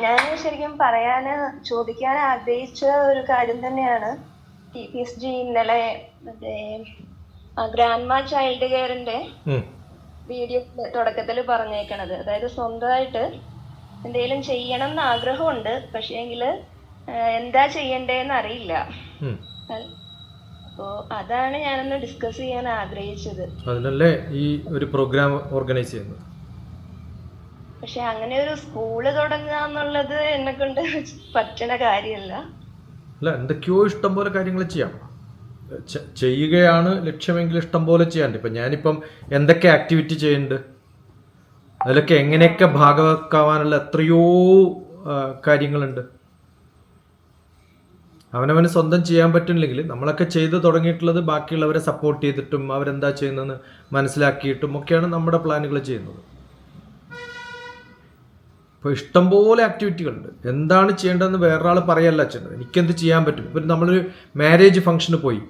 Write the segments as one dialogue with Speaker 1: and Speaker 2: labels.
Speaker 1: ഞാൻ ശരിക്കും ചോദിക്കാൻ ആഗ്രഹിച്ച ഒരു കാര്യം തന്നെയാണ്. TPSG ഇന്നലെ മറ്റേ ഗ്രാൻഡ്മ ചൈൽഡ് കെയറിന്റെ വീഡിയോ തുടക്കത്തിൽ പറഞ്ഞേക്കണത്. അതായത് സ്വന്തമായിട്ട് എന്തെങ്കിലും ചെയ്യണം എന്ന് ആഗ്രഹമുണ്ട്, പക്ഷേങ്കില് എന്താ ചെയ്യണ്ടേന്ന് അറിയില്ല. അപ്പോ അതാണ് ഞാനൊന്ന് ഡിസ്കസ് ചെയ്യാൻ ആഗ്രഹിച്ചത്.
Speaker 2: അതിനല്ലേ ഈ ഒരു പ്രോഗ്രാം ഓർഗനൈസ് ചെയ്യുന്നത്.
Speaker 1: പക്ഷെ അങ്ങനെ ഒരു സ്കൂള് തുടങ്ങുക എന്നുള്ളത് എന്നെ കൊണ്ട് പറ്റണ കാര്യമല്ല.
Speaker 2: അല്ല, എന്തൊക്കെയോ ഇഷ്ടം പോലെ കാര്യങ്ങൾ ചെയ്യാം. ചെയ്യുകയാണ് ലക്ഷ്യമെങ്കിൽ ഇഷ്ടം പോലെ ചെയ്യാനുണ്ട്. ഇപ്പം ഞാനിപ്പം എന്തൊക്കെ ആക്ടിവിറ്റി ചെയ്യുന്നുണ്ട്, അതിലൊക്കെ എങ്ങനെയൊക്കെ ഭാഗമാക്കാനുള്ള എത്രയോ കാര്യങ്ങളുണ്ട്. അവനവന് സ്വന്തം ചെയ്യാൻ പറ്റുന്നില്ലെങ്കിൽ നമ്മളൊക്കെ ചെയ്ത് തുടങ്ങിയിട്ടുള്ളത് ബാക്കിയുള്ളവരെ സപ്പോർട്ട് ചെയ്തിട്ടും അവരെന്താ ചെയ്യുന്നതെന്ന് മനസ്സിലാക്കിയിട്ടും ഒക്കെയാണ് നമ്മുടെ പ്ലാനുകൾ ചെയ്യുന്നത്. ഇപ്പോൾ ഇഷ്ടംപോലെ ആക്ടിവിറ്റികളുണ്ട്. എന്താണ് ചെയ്യേണ്ടതെന്ന് വേറൊരാൾ പറയല്ല ചെയ്യേണ്ടത്. എനിക്കെന്ത് ചെയ്യാൻ പറ്റും. ഇപ്പം നമ്മളൊരു മാരേജ് ഫംഗ്ഷന് പോയി,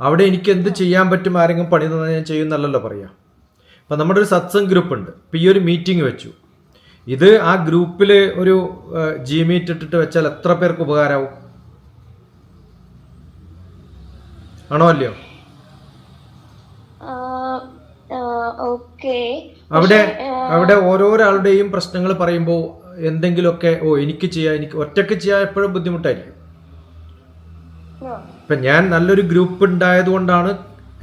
Speaker 2: അവിടെ എനിക്ക് എന്ത് ചെയ്യാൻ പറ്റും, ആരെങ്കിലും പണി തന്നാൽ ഞാൻ ചെയ്യുന്നല്ലോ പറയാം. അപ്പം നമ്മുടെ ഒരു സത്സംഗ് ഗ്രൂപ്പ് ഉണ്ട്. ഇപ്പം ഈ ഒരു മീറ്റിംഗ് വെച്ചു, ഇത് ആ ഗ്രൂപ്പിൽ ഒരു Gmeet ഇട്ടിട്ട് വെച്ചാൽ എത്ര പേർക്ക് ഉപകാരമാവും? ആണോ അല്ലയോ? അവിടെ ഓരോരാളുടെയും പ്രശ്നങ്ങൾ പറയുമ്പോൾ എന്തെങ്കിലുമൊക്കെ എനിക്ക് ചെയ്യാം, എനിക്ക് ഒറ്റയ്ക്ക് ചെയ്യാൻ എപ്പോഴും ബുദ്ധിമുട്ടായിരിക്കും. ഇപ്പം ഞാൻ നല്ലൊരു ഗ്രൂപ്പ് ഉണ്ടായത് കൊണ്ടാണ്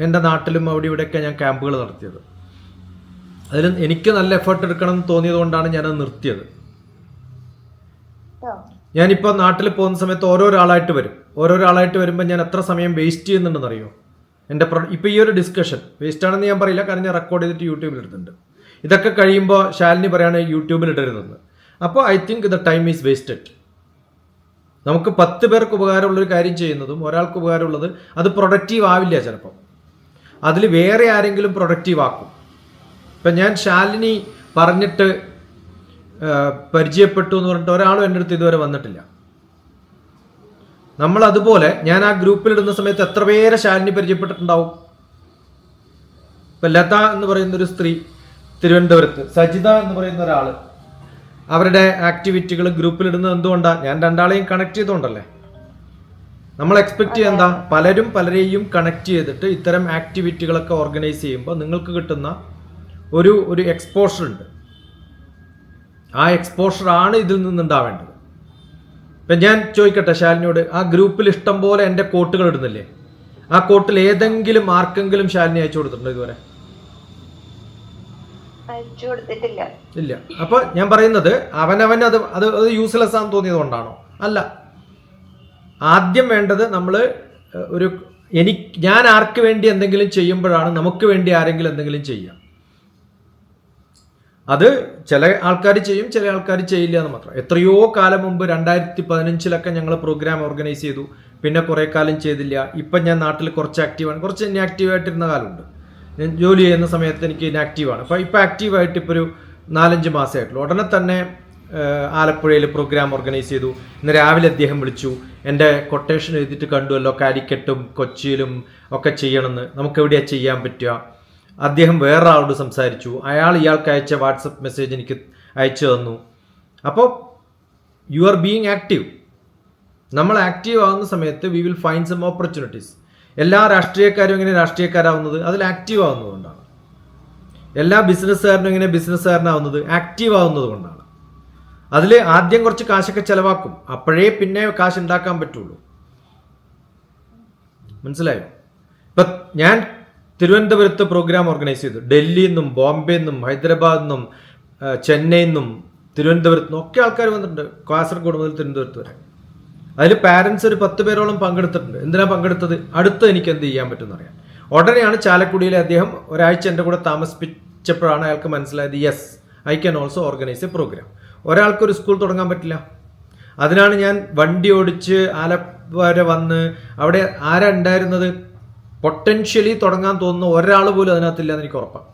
Speaker 2: എൻ്റെ നാട്ടിലും അവിടെ ഇവിടെയൊക്കെ ഞാൻ ക്യാമ്പുകൾ നടത്തിയത്. അതിൽ എനിക്ക് നല്ല എഫേർട്ട് എടുക്കണം എന്ന് തോന്നിയത് കൊണ്ടാണ് ഞാനത് നിർത്തിയത്. ഞാനിപ്പോൾ നാട്ടിൽ പോകുന്ന സമയത്ത് ഓരോരാളായിട്ട് വരുമ്പോൾ ഞാൻ എത്ര സമയം വേസ്റ്റ് ചെയ്യുന്നുണ്ടെന്ന് അറിയോ? എൻ്റെ ഇപ്പോൾ ഈ ഒരു ഡിസ്കഷൻ വേസ്റ്റ് ആണെന്ന് ഞാൻ പറയില്ല, കാരണം ഞാൻ റെക്കോർഡ് ചെയ്തിട്ട് യൂട്യൂബിൽ ഇടുന്നുണ്ട്. ഇതൊക്കെ കഴിയുമ്പോൾ ശാലിനി പറയാണ് യൂട്യൂബിൽ ഇടരുതെന്ന്. അപ്പോൾ I think the time is wasted. നമുക്ക് 10 പേർക്ക് ഉപകാരമുള്ളൊരു കാര്യം ചെയ്യുന്നതും ഒരാൾക്ക് ഉപകാരമുള്ളത് അത് പ്രൊഡക്റ്റീവ് ആവില്ല. ചിലപ്പം അതിൽ വേറെ ആരെങ്കിലും പ്രൊഡക്റ്റീവ് ആക്കും. ഇപ്പം ഞാൻ ശാലിനി പറഞ്ഞിട്ട് പരിചയപ്പെട്ടു എന്ന് പറഞ്ഞിട്ട് ഒരാളും എൻ്റെ അടുത്ത് ഇതുവരെ വന്നിട്ടില്ല. നമ്മൾ അതുപോലെ ഞാൻ ആ ഗ്രൂപ്പിലിടുന്ന സമയത്ത് എത്ര പേരെ ശാലിനി പരിചയപ്പെട്ടിട്ടുണ്ടാവും. ഇപ്പം ലത എന്ന് പറയുന്നൊരു സ്ത്രീ തിരുവനന്തപുരത്ത്, സജിത എന്ന് പറയുന്ന ഒരാൾ, അവരുടെ ആക്ടിവിറ്റികൾ ഗ്രൂപ്പിലിടുന്നത് എന്തുകൊണ്ടാണ്? ഞാൻ രണ്ടാളെയും കണക്ട് ചെയ്തുകൊണ്ടല്ലേ. നമ്മൾ എക്സ്പെക്ട് ചെയ്യുക എന്താ? പലരും പലരെയും കണക്ട് ചെയ്തിട്ട് ഇത്തരം ആക്ടിവിറ്റികളൊക്കെ ഓർഗനൈസ് ചെയ്യുമ്പോൾ നിങ്ങൾക്ക് കിട്ടുന്ന ഒരു എക്സ്പോഷർ ഉണ്ട്. ആ എക്സ്പോഷറാണ് ഇതിൽ നിന്നുണ്ടാവേണ്ടത്. ഇപ്പം ഞാൻ ചോദിക്കട്ടെ ശാലിനിയോട്, ആ ഗ്രൂപ്പിൽ ഇഷ്ടം പോലെ എൻ്റെ കോട്ടുകൾ ഇടുന്നില്ലേ? ആ കോട്ടിൽ ഏതെങ്കിലും ആർക്കെങ്കിലും ശാലിനി അയച്ചു കൊടുത്തിട്ടുണ്ടോ ഇതുവരെ? ഇല്ല. അപ്പൊ ഞാൻ പറയുന്നത് അവനവൻ അത് യൂസ്ലെസ് ആണെന്ന് തോന്നിയത് കൊണ്ടാണോ? അല്ല. ആദ്യം വേണ്ടത് നമ്മൾ ഞാൻ ആർക്ക് വേണ്ടി എന്തെങ്കിലും ചെയ്യുമ്പോഴാണ് നമുക്ക് വേണ്ടി ആരെങ്കിലും എന്തെങ്കിലും ചെയ്യുക. അത് ചില ആൾക്കാർ ചെയ്യും, ചില ആൾക്കാർ ചെയ്യില്ല എന്ന് മാത്രം. എത്രയോ കാലം മുമ്പ് 2015 ഞങ്ങൾ പ്രോഗ്രാം ഓർഗനൈസ് ചെയ്തു, പിന്നെ കുറേ കാലം ചെയ്തില്ല. ഇപ്പം ഞാൻ നാട്ടിൽ കുറച്ച് ആക്റ്റീവാണ്, കുറച്ച് ഇനാക്റ്റീവായിട്ടിരുന്ന കാലമുണ്ട്. ഞാൻ ജോലി ചെയ്യുന്ന സമയത്ത് എനിക്ക് ഇനാക്റ്റീവാണ്. അപ്പോൾ ഇപ്പം ആക്റ്റീവായിട്ട് ഇപ്പോൾ ഒരു 4-5 മാസമായിട്ടുള്ളൂ. ഉടനെ തന്നെ ആലപ്പുഴയിൽ പ്രോഗ്രാം ഓർഗനൈസ് ചെയ്തു. ഇന്ന് രാവിലെ അദ്ദേഹം വിളിച്ചു, എൻ്റെ കൊട്ടേഷൻ എഴുതിയിട്ട് കണ്ടുവല്ലോ, കാലിക്കറ്റും കൊച്ചിയിലും ഒക്കെ ചെയ്യണമെന്ന്, നമുക്ക് എവിടെയാണ് ചെയ്യാൻ പറ്റുക? അദ്ദേഹം വേറൊരാളോട് സംസാരിച്ചു, ഇയാൾക്ക് അയച്ച വാട്സപ്പ് മെസ്സേജ് എനിക്ക് അയച്ചു തന്നു. അപ്പോൾ യു ആർ ബീയിങ് ആക്റ്റീവ്. നമ്മൾ ആക്റ്റീവ് ആവുന്ന സമയത്ത് we will find some opportunities. എല്ലാ രാഷ്ട്രീയക്കാരും എങ്ങനെ രാഷ്ട്രീയക്കാരാവുന്നത്? അതിൽ ആക്റ്റീവ് ആവുന്നതുകൊണ്ടാണ്. എല്ലാ ബിസിനസ്സുകാരനും എങ്ങനെ ബിസിനസ്സുകാരനാവുന്നത്? ആക്റ്റീവ് ആവുന്നത് കൊണ്ടാണ്. അതിൽ ആദ്യം കുറച്ച് കാശൊക്കെ ചിലവാക്കും, അപ്പോഴേ പിന്നെ കാശ് ഉണ്ടാക്കാൻ പറ്റുള്ളൂ. മനസ്സിലായോ? ഇപ്പം ഞാൻ തിരുവനന്തപുരത്ത് പ്രോഗ്രാം ഓർഗനൈസ് ചെയ്തു. ഡൽഹിയിൽ നിന്നും ബോംബെ നിന്നും ഹൈദരാബാദിൽ നിന്നും ചെന്നൈയിൽ നിന്നും തിരുവനന്തപുരത്ത് നിന്നും ഒക്കെ ആൾക്കാർ വന്നിട്ടുണ്ട്, കാസർഗോഡ് മുതൽ തിരുവനന്തപുരത്ത് വരെ. അതിൽ പാരൻസ് ഒരു 10 പേരോളം പങ്കെടുത്തിട്ടുണ്ട്. എന്തിനാണ് പങ്കെടുത്തത്? അടുത്ത് എനിക്ക് എന്ത് ചെയ്യാൻ പറ്റുമെന്ന് അറിയാൻ. ഉടനെയാണ് ചാലക്കുടിയിലെ അദ്ദേഹം ഒരാഴ്ച എൻ്റെ കൂടെ താമസിപ്പിച്ചപ്പോഴാണ് അയാൾക്ക് മനസ്സിലായത്, yes I can also organise a programme. ഒരാൾക്കൊരു സ്കൂൾ തുടങ്ങാൻ പറ്റില്ല. അതിനാണ് ഞാൻ വണ്ടി ഓടിച്ച് ആലപ്പുഴ വരെ വന്ന്, അവിടെ ആരാ ഉണ്ടായിരുന്നത്? പൊട്ടൻഷ്യലി തുടങ്ങാൻ തോന്നുന്ന ഒരാൾ പോലും അതിനകത്തില്ല എന്ന് എനിക്ക് ഉറപ്പാണ്.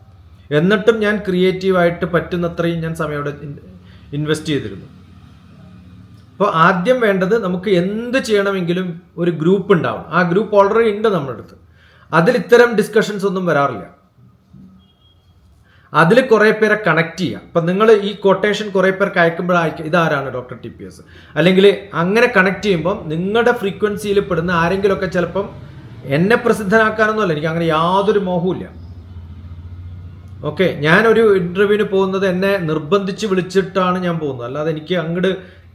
Speaker 2: എന്നിട്ടും ഞാൻ ക്രിയേറ്റീവായിട്ട് പറ്റുന്നത്രയും ഞാൻ സമയം അവിടെ ഇൻവെസ്റ്റ് ചെയ്തിരുന്നു. അപ്പോൾ ആദ്യം വേണ്ടത് നമുക്ക് എന്ത് ചെയ്യണമെങ്കിലും ഒരു ഗ്രൂപ്പ് ഉണ്ടാവണം. ആ ഗ്രൂപ്പ് ഓൾറെഡി ഉണ്ട് നമ്മുടെ അടുത്ത്. അതിൽ ഇത്തരം ഡിസ്കഷൻസ് ഒന്നും വരാറില്ല. അതിൽ കുറേ പേരെ കണക്ട് ചെയ്യുക. ഇപ്പം നിങ്ങൾ ഈ കൊട്ടേഷൻ കുറേ പേർക്ക് അയക്കുമ്പോഴായിരിക്കും ഇതാരാണ് ഡോക്ടർ TPS, അല്ലെങ്കിൽ അങ്ങനെ കണക്ട് ചെയ്യുമ്പം നിങ്ങളുടെ ഫ്രീക്വൻസിയിൽ പെടുന്ന ആരെങ്കിലുമൊക്കെ ചിലപ്പം എന്നെ പ്രസിദ്ധനാക്കാനൊന്നുമല്ല, എനിക്ക് അങ്ങനെ യാതൊരു മോഹവുമില്ല. ഓക്കെ, ഞാനൊരു ഇൻ്റർവ്യൂവിന് പോകുന്നത് എന്നെ നിർബന്ധിച്ച് വിളിച്ചിട്ടാണ് ഞാൻ പോകുന്നത്, അല്ലാതെ എനിക്ക് അങ്ങോട്ട്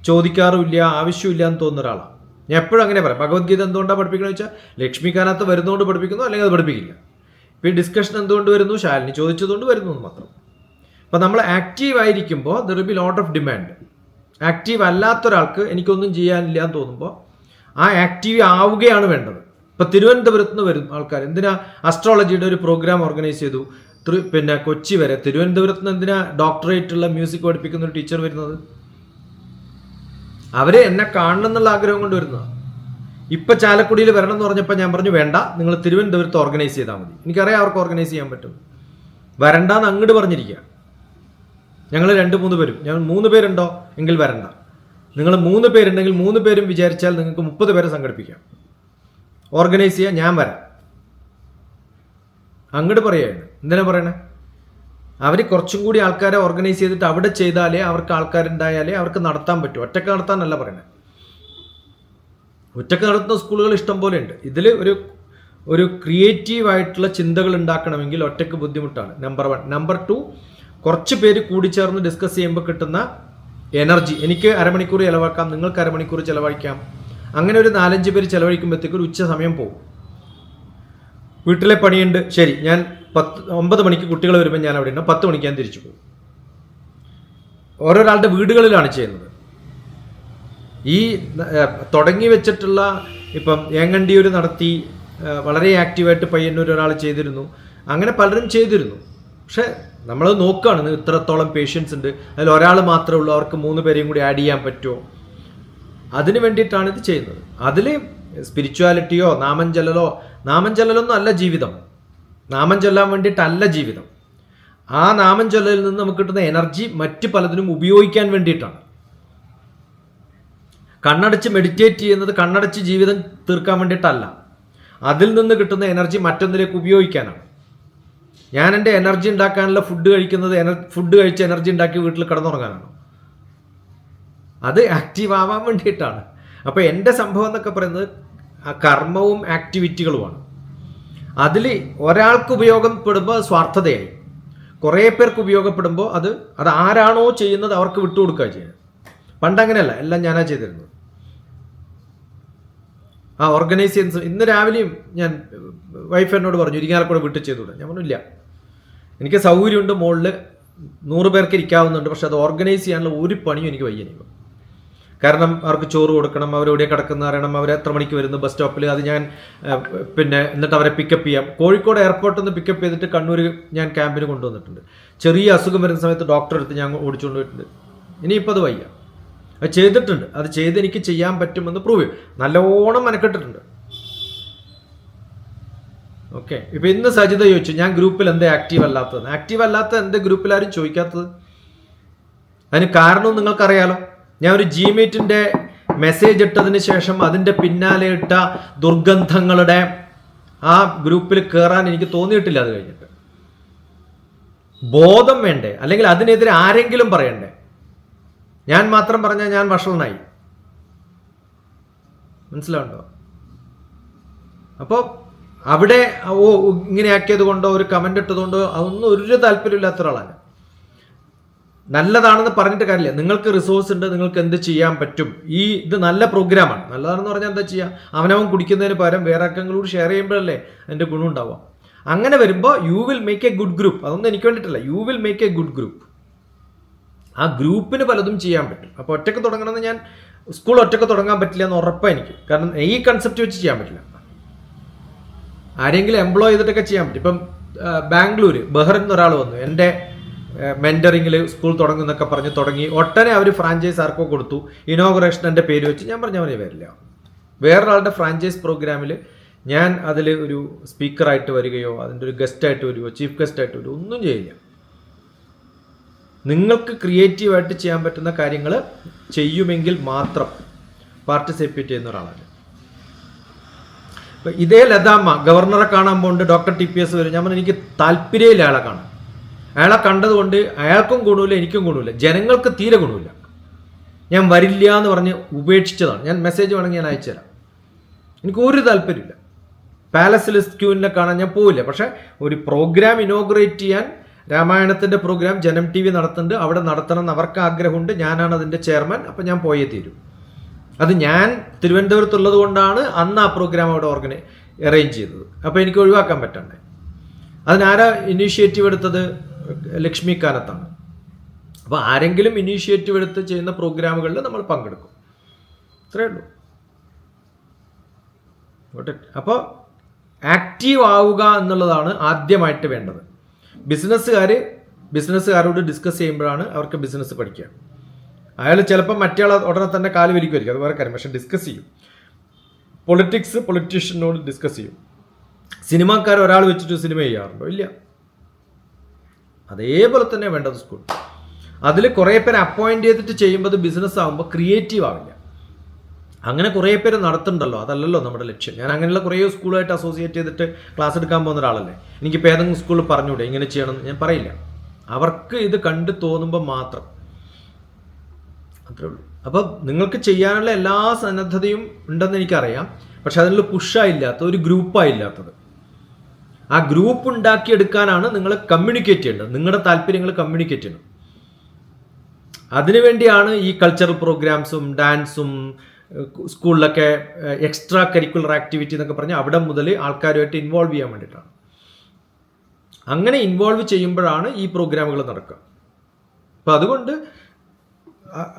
Speaker 2: ചോദിക്കാറുമില്ല, ആവശ്യമില്ല എന്ന് തോന്നുന്ന ഒരാളാണ് ഞാൻ. എപ്പോഴും അങ്ങനെ പറയാം. ഭഗവത്ഗീത എന്തുകൊണ്ടാണ് പഠിപ്പിക്കുന്നത് വെച്ചാൽ ലക്ഷ്മിക്കാനകത്ത് വരുന്നതുകൊണ്ട് പഠിപ്പിക്കുന്നു, അല്ലെങ്കിൽ അത് പഠിപ്പിക്കില്ല. ഇപ്പോൾ ഈ ഡിസ്കഷൻ എന്തുകൊണ്ട് വരുന്നു, ശാലിനി ചോദിച്ചതുകൊണ്ട് വരുന്നു എന്ന് മാത്രം. അപ്പോൾ നമ്മൾ ആക്റ്റീവ് ആയിരിക്കുമ്പോൾ there will be lot of demand. Active അല്ലാത്തൊരാൾക്ക് എനിക്കൊന്നും ചെയ്യാനില്ല എന്ന് തോന്നുമ്പോൾ ആ ആക്റ്റീവ് ആവുകയാണ് വേണ്ടത്. ഇപ്പോൾ തിരുവനന്തപുരത്ത് നിന്ന് വരും ആൾക്കാർ, എന്തിനാ അസ്ട്രോളജിയുടെ ഒരു പ്രോഗ്രാം ഓർഗനൈസ് ചെയ്തു, പിന്നെ കൊച്ചി വരെ. തിരുവനന്തപുരത്ത് നിന്ന് എന്തിനാ ഡോക്ടറേറ്റുള്ള മ്യൂസിക് പഠിപ്പിക്കുന്ന ഒരു ടീച്ചർ വരുന്നത്? അവർ എന്നെ കാണണം എന്നുള്ള ആഗ്രഹം കൊണ്ട് വരുന്നതാണ്. ഇപ്പം ചാലക്കുടിയിൽ വരണം എന്ന് പറഞ്ഞപ്പോൾ ഞാൻ പറഞ്ഞു വേണ്ട, നിങ്ങൾ തിരുവനന്തപുരത്ത് ഓർഗനൈസ് ചെയ്താൽ മതി. എനിക്കറിയാം അവർക്ക് ഓർഗനൈസ് ചെയ്യാൻ പറ്റും. വരണ്ടാന്ന് അങ്ങോട്ട് പറഞ്ഞിരിക്കുക. ഞങ്ങൾ 2-3 പേരും, ഞാൻ 3 പേരുണ്ടോ എങ്കിൽ വരണ്ട. നിങ്ങൾ 3 പേരുണ്ടെങ്കിൽ 3 പേരും വിചാരിച്ചാൽ നിങ്ങൾക്ക് 30 പേരെ സംഘടിപ്പിക്കാം, ഓർഗനൈസ് ചെയ്യാൻ ഞാൻ വരാം. അങ്ങോട്ട് പറയുകയാണ്. എന്തിനാ പറയണേ? അവർ കുറച്ചും കൂടി ആൾക്കാരെ ഓർഗനൈസ് ചെയ്തിട്ട് അവിടെ ചെയ്താലേ അവർക്ക് ആൾക്കാരുണ്ടായാലേ അവർക്ക് നടത്താൻ പറ്റൂ. ഒറ്റക്ക് നടത്താനല്ല പറയണേ. ഒറ്റക്ക് നടത്തുന്ന സ്കൂളുകൾ ഇഷ്ടം പോലെ ഉണ്ട്. ഇതിൽ ഒരു ക്രിയേറ്റീവായിട്ടുള്ള ചിന്തകൾ ഉണ്ടാക്കണമെങ്കിൽ ഒറ്റക്ക് ബുദ്ധിമുട്ടാണ്, നമ്പർ 1. നമ്പർ 2, കുറച്ച് പേര് കൂടിച്ചേർന്ന് ഡിസ്കസ് ചെയ്യുമ്പോൾ കിട്ടുന്ന എനർജി. എനിക്ക് അരമണിക്കൂർ ചിലവാക്കാം, നിങ്ങൾക്ക് അരമണിക്കൂർ ചിലവഴിക്കാം. അങ്ങനെ ഒരു 4-5 പേര് ചിലവഴിക്കുമ്പോഴത്തേക്ക് ഒരു ഉച്ച സമയം പോകും. വീട്ടിലെ പണിയുണ്ട്, ശരി, ഞാൻ 9 മണിക്ക് കുട്ടികൾ വരുമ്പോൾ ഞാൻ അവിടെ ഉണ്ട്, 10 മണിക്ക് ഞാൻ തിരിച്ചു പോകും. ഓരോരാളുടെ വീടുകളിലാണ് ചെയ്യുന്നത്. ഈ തുടങ്ങി വെച്ചിട്ടുള്ള ഇപ്പം ഏങ്ങണ്ടിയൂർ നടത്തി, വളരെ ആക്റ്റീവായിട്ട് പയ്യന്നൂർ ഒരാൾ ചെയ്തിരുന്നു, അങ്ങനെ പലരും ചെയ്തിരുന്നു. പക്ഷെ നമ്മൾ നോക്കുകയാണ് ഇത്രത്തോളം പേഷ്യൻസ് ഉണ്ട്, അതിൽ ഒരാൾ മാത്രമേ ഉള്ളൂ, അവർക്ക് 3 പേരെയും കൂടി ആഡ് ചെയ്യാൻ പറ്റുമോ? അതിന് വേണ്ടിയിട്ടാണ് ഇത് ചെയ്യുന്നത്. അതിൽ സ്പിരിച്വാലിറ്റിയോ നാമം ചൊല്ലലൊന്നും അല്ല ജീവിതം. നാമം ചൊല്ലാൻ വേണ്ടിയിട്ടല്ല ജീവിതം. ആ നാമം ചൊല്ലലിൽ നിന്ന് നമുക്ക് കിട്ടുന്ന എനർജി മറ്റ് പലതിനും ഉപയോഗിക്കാൻ വേണ്ടിയിട്ടാണ്. കണ്ണടച്ച് മെഡിറ്റേറ്റ് ചെയ്യുന്നത് കണ്ണടച്ച് ജീവിതം തീർക്കാൻ വേണ്ടിയിട്ടല്ല, അതിൽ നിന്ന് കിട്ടുന്ന എനർജി മറ്റൊന്നിലേക്ക് ഉപയോഗിക്കാനാണ്. ഞാൻ എൻ്റെ എനർജി ഉണ്ടാക്കാനുള്ള ഫുഡ് കഴിക്കുന്നത് ഫുഡ് കഴിച്ച് എനർജി ഉണ്ടാക്കി വീട്ടിൽ കിടന്നുറങ്ങാനാണ്. അത് ആക്റ്റീവ് ആവാൻ വേണ്ടിയിട്ടാണ്. അപ്പോൾ എൻ്റെ സംഭവം എന്നൊക്കെ പറയുന്നത് കർമ്മവും ആക്ടിവിറ്റികളുമാണ്. അതിൽ ഒരാൾക്ക് ഉപയോഗപ്പെടുമ്പോൾ സ്വാർത്ഥതയായി, കുറേ പേർക്ക് ഉപയോഗപ്പെടുമ്പോൾ അത് ആരാണോ ചെയ്യുന്നത് അവർക്ക് വിട്ടുകൊടുക്കുക ചെയ്യുന്നത്. പണ്ടങ്ങനെയല്ല, എല്ലാം ഞാനാ ചെയ്തിരുന്നത്. ഓർഗനൈസ് ചെയ്യുന്ന ഇന്ന് രാവിലെയും ഞാൻ വൈഫ് എന്നോട് പറഞ്ഞു ഇരിങ്ങാലക്കുട വീട്ടിൽ ചെയ്തുകൂടെ. ഞാൻ പറഞ്ഞില്ല, എനിക്ക് സൗകര്യമുണ്ട്, മുകളിൽ 100 പേർക്ക് ഇരിക്കാവുന്നുണ്ട്, പക്ഷെ അത് ഓർഗനൈസ് ചെയ്യാനുള്ള ഒരു പണിയും എനിക്ക് വയ്യ. കാരണം അവർക്ക് ചോറ് കൊടുക്കണം, അവരെവിടെ കിടക്കുന്ന അറിയണം, അവർ എത്ര മണിക്ക് വരുന്നു ബസ് സ്റ്റോപ്പിൽ, അത് ഞാൻ എന്നിട്ട് അവരെ പിക്കപ്പ് ചെയ്യാം. കോഴിക്കോട് എയർപോർട്ടിൽ നിന്ന് പിക്കപ്പ് ചെയ്തിട്ട് കണ്ണൂർ ഞാൻ ക്യാമ്പിന് കൊണ്ടുവന്നിട്ടുണ്ട്. ചെറിയ അസുഖം വരുന്ന സമയത്ത് ഡോക്ടറെ അടുത്ത് ഞാൻ ഓടിച്ചുകൊണ്ട് പോയിട്ടുണ്ട്. ഇനിയിപ്പോൾ അത് വയ്യ. അത് ചെയ്തിട്ടുണ്ട്, അത് ചെയ്ത് എനിക്ക് ചെയ്യാൻ പറ്റുമെന്ന് പ്രൂവ് ചെയ്യും. നല്ലോണം മെനക്കെട്ടിട്ടുണ്ട്. ഓക്കെ, ഇപ്പം ഇന്ന് സജിത ചോദിച്ചു ഞാൻ ഗ്രൂപ്പിൽ എന്താ ആക്റ്റീവ് അല്ലാത്തത്. ആക്റ്റീവ് അല്ലാത്ത എന്താ ഗ്രൂപ്പിലാരും ചോദിക്കാത്തത്? അതിന് കാരണവും നിങ്ങൾക്കറിയാലോ. ഞാൻ ഒരു ജിമീറ്റിൻ്റെ മെസ്സേജ് ഇട്ടതിന് ശേഷം അതിൻ്റെ പിന്നാലെ ഇട്ട ദുർഗന്ധങ്ങളുടെ ആ ഗ്രൂപ്പിൽ കയറാൻ എനിക്ക് തോന്നിയിട്ടില്ല. അത് കഴിഞ്ഞിട്ട് ബോധം വേണ്ടേ, അല്ലെങ്കിൽ അതിനെതിരെ ആരെങ്കിലും പറയണ്ടേ? ഞാൻ മാത്രം പറഞ്ഞാൽ ഞാൻ വഷളനായി. മനസ്സിലാവുണ്ടോ? അപ്പോൾ അവിടെ ഇങ്ങനെ ആക്കിയത് കൊണ്ടോ ഒരു കമൻ്റ് ഇട്ടതുകൊണ്ടോ അതൊന്നും ഒരു താല്പര്യമില്ലാത്ത ഒരാളാണ്. നല്ലതാണെന്ന് പറഞ്ഞിട്ട് കാര്യമില്ല. നിങ്ങൾക്ക് റിസോഴ്സ് ഉണ്ട്, നിങ്ങൾക്ക് എന്ത് ചെയ്യാൻ പറ്റും. ഇത് നല്ല പ്രോഗ്രാമാണ്. നല്ലതാണെന്ന് പറഞ്ഞാൽ എന്താ ചെയ്യുക? അവനവൻ കുടിക്കുന്നതിന് പകരം വേറെ ആർക്കെങ്കിലും ഷെയർ ചെയ്യുമ്പോഴല്ലേ അതിൻ്റെ ഗുണം ഉണ്ടാവുക. അങ്ങനെ വരുമ്പോൾ you will make a good group. അതൊന്നും എനിക്ക് വേണ്ടിയിട്ടില്ല. You will make a good group. ആ ഗ്രൂപ്പിന് പലതും ചെയ്യാൻ പറ്റും. അപ്പോൾ ഒറ്റയ്ക്ക് തുടങ്ങണമെന്ന് ഞാൻ സ്കൂൾ ഒറ്റയ്ക്ക് തുടങ്ങാൻ പറ്റില്ല എന്ന് ഉറപ്പാണ് എനിക്ക്. കാരണം ഈ കൺസെപ്റ്റ് വെച്ച് ചെയ്യാൻ പറ്റില്ല. ആരെങ്കിലും എംപ്ലോയ് ചെയ്തിട്ടൊക്കെ ചെയ്യാൻ പറ്റും. ഇപ്പം ബാംഗ്ലൂർ ബഹ്റിൻ എന്നൊരാൾ വന്നു, എൻ്റെ മെൻറ്ററിങ്ങിൽ സ്കൂൾ തുടങ്ങുന്നൊക്കെ പറഞ്ഞ് തുടങ്ങി. ഒട്ടനെ അവർ ഫ്രാഞ്ചൈസ് ആർക്കോ കൊടുത്തു. ഇനോഗ്രേഷൻ എൻ്റെ പേര് വെച്ച്. ഞാൻ പറഞ്ഞ അവനെ വരില്ല. വേറൊരാളുടെ ഫ്രാഞ്ചൈസ് പ്രോഗ്രാമിൽ ഞാൻ അതിൽ ഒരു സ്പീക്കറായിട്ട് വരികയോ അതിൻ്റെ ഒരു ഗസ്റ്റായിട്ട് വരികയോ ചീഫ് ഗസ്റ്റായിട്ട് വരികയോ ഒന്നും ചെയ്യില്ല. നിങ്ങൾക്ക് ക്രിയേറ്റീവായിട്ട് ചെയ്യാൻ പറ്റുന്ന കാര്യങ്ങൾ ചെയ്യുമെങ്കിൽ മാത്രം പാർട്ടിസിപ്പേറ്റ് ചെയ്യുന്ന ഒരാളാണ്. ഇപ്പം ഇതേ ലതാമ്മ ഗവർണറെ കാണാൻ പോകുന്നുണ്ട്, ഡോക്ടർ TPS വരും. ഞാൻ പറഞ്ഞു എനിക്ക് താല്പര്യമില്ല ആളെ കാണാൻ. അയാളെ കണ്ടതുകൊണ്ട് അയാൾക്കും ഗുണമില്ല, എനിക്കും ഗുണമില്ല, ജനങ്ങൾക്ക് തീരെ ഗുണമില്ല. ഞാൻ വരില്ല എന്ന് പറഞ്ഞ് ഉപേക്ഷിച്ചതാണ്. ഞാൻ മെസ്സേജ് വേണമെങ്കിൽ ഞാൻ അയച്ചു തരാം. എനിക്ക് ഒരു താല്പര്യമില്ല. പാലസിൽ ക്യൂവിനെ കാണാൻ ഞാൻ പോവില്ല. പക്ഷേ ഒരു പ്രോഗ്രാം ഇനോഗ്രേറ്റ് ചെയ്യാൻ, രാമായണത്തിൻ്റെ പ്രോഗ്രാം ജനം TV നടത്തുന്നുണ്ട്, അവിടെ നടത്തണം എന്ന് അവർക്ക് ആഗ്രഹമുണ്ട്. ഞാനാണ് അതിൻ്റെ ചെയർമാൻ. അപ്പം ഞാൻ പോയേ തീരും. അത് ഞാൻ തിരുവനന്തപുരത്തുള്ളത് കൊണ്ടാണ് അന്ന് ആ പ്രോഗ്രാം അവിടെ അറേഞ്ച് ചെയ്തത്. അപ്പോൾ എനിക്ക് ഒഴിവാക്കാൻ പറ്റണ്ടേ. അതിനാരാ ഇനീഷ്യേറ്റീവ് എടുത്തത്? ലക്ഷ്മി കാനത്താണ്. അപ്പോൾ ആരെങ്കിലും ഇനീഷ്യേറ്റീവ് എടുത്ത് ചെയ്യുന്ന പ്രോഗ്രാമുകളിൽ നമ്മൾ പങ്കെടുക്കും. അത്രയേ ഉള്ളൂ. അപ്പോൾ ആക്റ്റീവ് ആവുക എന്നുള്ളതാണ് ആദ്യമായിട്ട് വേണ്ടത്. ബിസിനസ്സുകാരോട് ഡിസ്കസ് ചെയ്യുമ്പോഴാണ് അവർക്ക് ബിസിനസ് പഠിക്കുക. അയാൾ ചിലപ്പോൾ മറ്റേ ഉടനെ തന്നെ കാല് വലിക്കുമായിരിക്കും, അത് വേറെ കാര്യം. പക്ഷെ ഡിസ്കസ് ചെയ്യും. പൊളിറ്റീഷ്യനോട് ഡിസ്കസ് ചെയ്യും. സിനിമാക്കാർ ഒരാൾ വെച്ചിട്ട് സിനിമ ചെയ്യാറുണ്ടോ? ഇല്ല. അതേപോലെ തന്നെ വേണ്ടത് സ്കൂൾ. അതിൽ കുറേ പേര് അപ്പോയിന്റ് ചെയ്തിട്ട് ചെയ്യുമ്പോൾ അത് ബിസിനസ് ആകുമ്പോൾ ക്രിയേറ്റീവ് ആവില്ല. അങ്ങനെ കുറേ പേര് നടത്തുന്നുണ്ടല്ലോ, അതല്ലല്ലോ നമ്മുടെ ലക്ഷ്യം. ഞാൻ അങ്ങനെയുള്ള കുറേ സ്കൂളുമായിട്ട് അസോസിയേറ്റ് ചെയ്തിട്ട് ക്ലാസ് എടുക്കാൻ പോകുന്ന ഒരാളല്ലേ. എനിക്കിപ്പോൾ ഏതെങ്കിലും സ്കൂളിൽ പറഞ്ഞൂടെ ഇങ്ങനെ ചെയ്യണം എന്ന്? ഞാൻ പറയില്ല. അവർക്ക് ഇത് കണ്ട് തോന്നുമ്പോൾ മാത്രം. അത്രേ ഉള്ളൂ. അപ്പം നിങ്ങൾക്ക് ചെയ്യാനുള്ള എല്ലാ സന്നദ്ധതയും ഉണ്ടെന്ന് എനിക്കറിയാം. പക്ഷെ അതിനുള്ള പുഷായില്ലാത്ത ഒരു ഗ്രൂപ്പായില്ലാത്തത്. ആ ഗ്രൂപ്പ് ഉണ്ടാക്കിയെടുക്കാനാണ് നിങ്ങൾ കമ്മ്യൂണിക്കേറ്റ് ചെയ്യേണ്ടത്. നിങ്ങളുടെ താല്പര്യങ്ങൾ കമ്മ്യൂണിക്കേറ്റ് ചെയ്യണം. അതിനുവേണ്ടിയാണ് ഈ കൾച്ചറൽ പ്രോഗ്രാംസും ഡാൻസും സ്കൂളിലൊക്കെ എക്സ്ട്രാ കരിക്കുലർ ആക്ടിവിറ്റി എന്നൊക്കെ പറഞ്ഞാൽ അവിടെ മുതൽ ആൾക്കാരുമായിട്ട് ഇൻവോൾവ് ചെയ്യാൻ വേണ്ടിയിട്ടാണ്. അങ്ങനെ ഇൻവോൾവ് ചെയ്യുമ്പോഴാണ് ഈ പ്രോഗ്രാമുകൾ നടക്കുക. അപ്പം അതുകൊണ്ട്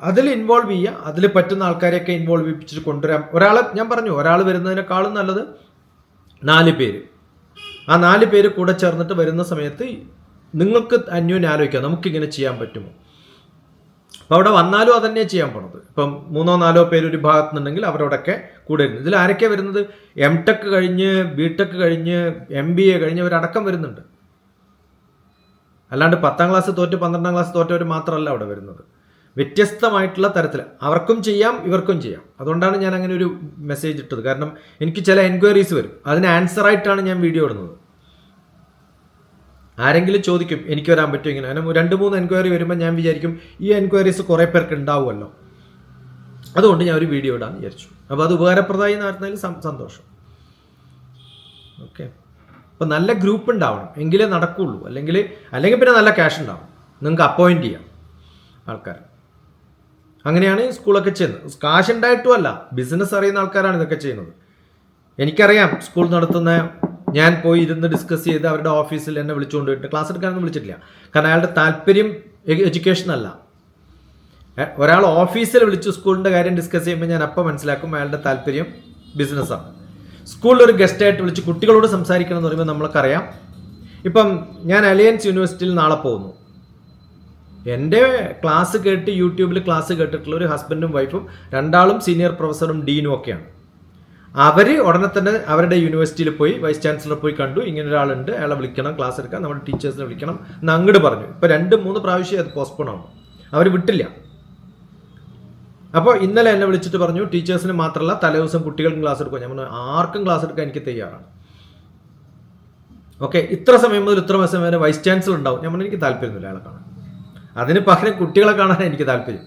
Speaker 2: അതിൽ ഇൻവോൾവ് ചെയ്യുക. അതിൽ പറ്റുന്ന ആൾക്കാരെയൊക്കെ ഇൻവോൾവ് ചെയ്യിപ്പിച്ചിട്ട് കൊണ്ടുവരാം. ഞാൻ പറഞ്ഞു, ഒരാൾ വരുന്നതിനേക്കാളും നല്ലത് 4 പേര്. ആ 4 പേര് കൂടെ ചേർന്നിട്ട് വരുന്ന സമയത്ത് നിങ്ങൾക്ക് അന്യോന്യം ആലോചിക്കാം, നമുക്കിങ്ങനെ ചെയ്യാൻ പറ്റുമോ. അപ്പോൾ അവിടെ വന്നാലും അതന്നെ ചെയ്യാൻ പോണത്. ഇപ്പം 3-4 പേര് ഒരു ഭാഗത്ത് നിന്നുണ്ടെങ്കിൽ അവരോടൊക്കെ കൂടെ വരുന്നത്. ഇതിൽ ആരൊക്കെ വരുന്നത്? M.Tech കഴിഞ്ഞ്, B.Tech കഴിഞ്ഞ്, MBA കഴിഞ്ഞവരടക്കം വരുന്നുണ്ട്. അല്ലാണ്ട് 10ാം ക്ലാസ് തോറ്റ് 12ാം ക്ലാസ് തോറ്റവർ മാത്രമല്ല അവിടെ വരുന്നത്. വ്യത്യസ്തമായിട്ടുള്ള തരത്തിൽ അവർക്കും ചെയ്യാം, ഇവർക്കും ചെയ്യാം. അതുകൊണ്ടാണ് ഞാൻ അങ്ങനെ ഒരു മെസ്സേജ് ഇട്ടത്. കാരണം എനിക്ക് ചില എൻക്വയറീസ് വരും, അതിന് ആൻസറായിട്ടാണ് ഞാൻ വീഡിയോ ഇടുന്നത്. ആരെങ്കിലും ചോദിക്കും എനിക്ക് വരാൻ പറ്റും ഇങ്ങനെ. അങ്ങനെ 2-3 എൻക്വയറി വരുമ്പോൾ ഞാൻ വിചാരിക്കും ഈ എൻക്വയറീസ് കുറേ പേർക്ക് ഉണ്ടാവുമല്ലോ, അതുകൊണ്ട് ഞാൻ ഒരു വീഡിയോ ഇടാൻ വിചാരിച്ചു. അപ്പോൾ അത് ഉപകാരപ്രദമായി നടന്നതിൽ സന്തോഷം. ഓക്കെ. അപ്പോൾ നല്ല ഗ്രൂപ്പ് ഉണ്ടാവണം, എങ്കിലേ നടക്കുള്ളൂ. അല്ലെങ്കിൽ പിന്നെ നല്ല ക്യാഷ് ഉണ്ടാവും, നിങ്ങൾക്ക് അപ്പോയിൻറ്റ് ചെയ്യാം ആൾക്കാർ. അങ്ങനെയാണ് സ്കൂളൊക്കെ ചെയ്യുന്നത്. കാശ് ഉണ്ടായിട്ടുമല്ല, ബിസിനസ് അറിയുന്ന ആൾക്കാരാണ് ഇതൊക്കെ ചെയ്യുന്നത്. എനിക്കറിയാം, സ്കൂൾ നടത്തുന്ന ഞാൻ പോയി ഇരുന്ന് ഡിസ്കസ് ചെയ്ത് അവരുടെ ഓഫീസിൽ എന്നെ വിളിച്ചുകൊണ്ട് പോയിട്ട് ക്ലാസ് എടുക്കാനൊന്നും വിളിച്ചിട്ടില്ല. കാരണം അയാളുടെ താല്പര്യം എഡ്യൂക്കേഷൻ അല്ല. ഒരാൾ ഓഫീസിൽ വിളിച്ചു സ്കൂളിൻ്റെ കാര്യം ഡിസ്കസ് ചെയ്യുമ്പോൾ ഞാൻ അപ്പം മനസ്സിലാക്കും അയാളുടെ താല്പര്യം ബിസിനസ്സാണ്. സ്കൂളിൽ ഒരു ഗസ്റ്റായിട്ട് വിളിച്ച് കുട്ടികളോട് സംസാരിക്കണം എന്ന് പറയുമ്പോൾ നമ്മൾക്കറിയാം. ഇപ്പം ഞാൻ അലയൻസ് യൂണിവേഴ്സിറ്റിയിൽ നാളെ പോകുന്നു. എൻ്റെ ക്ലാസ് കേട്ട് യൂട്യൂബിൽ ക്ലാസ് കേട്ടിട്ടുള്ള ഒരു ഹസ്ബൻഡും വൈഫും, 2ആളും സീനിയർ പ്രൊഫസറും ഡീനും ഒക്കെയാണ്. അവർ ഉടനെ തന്നെ അവരുടെ യൂണിവേഴ്സിറ്റിയിൽ പോയി വൈസ് ചാൻസലർ പോയി കണ്ടു, ഇങ്ങനെ ഒരാളുണ്ട്, അയാളെ വിളിക്കണം, ക്ലാസ് എടുക്കാൻ, നമ്മുടെ ടീച്ചേഴ്സിനെ വിളിക്കണം എന്ന് അങ്ങോട്ട് പറഞ്ഞു. ഇപ്പോൾ 2-3 പ്രാവശ്യം അത് പോസ്റ്റ്പോൺ ആവും, അവർ വിട്ടില്ല. അപ്പോൾ ഇന്നലെ എന്നെ വിളിച്ചിട്ട് പറഞ്ഞു ടീച്ചേഴ്സിന് മാത്രമല്ല തലേദിവസം കുട്ടികൾക്കും ക്ലാസ് എടുക്കും. ഞാൻ പറഞ്ഞു ആർക്കും ക്ലാസ് എടുക്കാൻ എനിക്ക് തയ്യാറാണ്. ഓക്കെ, ഇത്ര സമയം മുതൽ ഇത്ര സമയം വരെ വൈസ് ചാൻസലർ ഉണ്ടാവും. ഞാൻ പറഞ്ഞു എനിക്ക് താല്പര്യമൊന്നുമില്ല അയാളെ കാണാൻ, അതിന് പകരം കുട്ടികളെ കാണാൻ എനിക്ക് താല്പര്യം.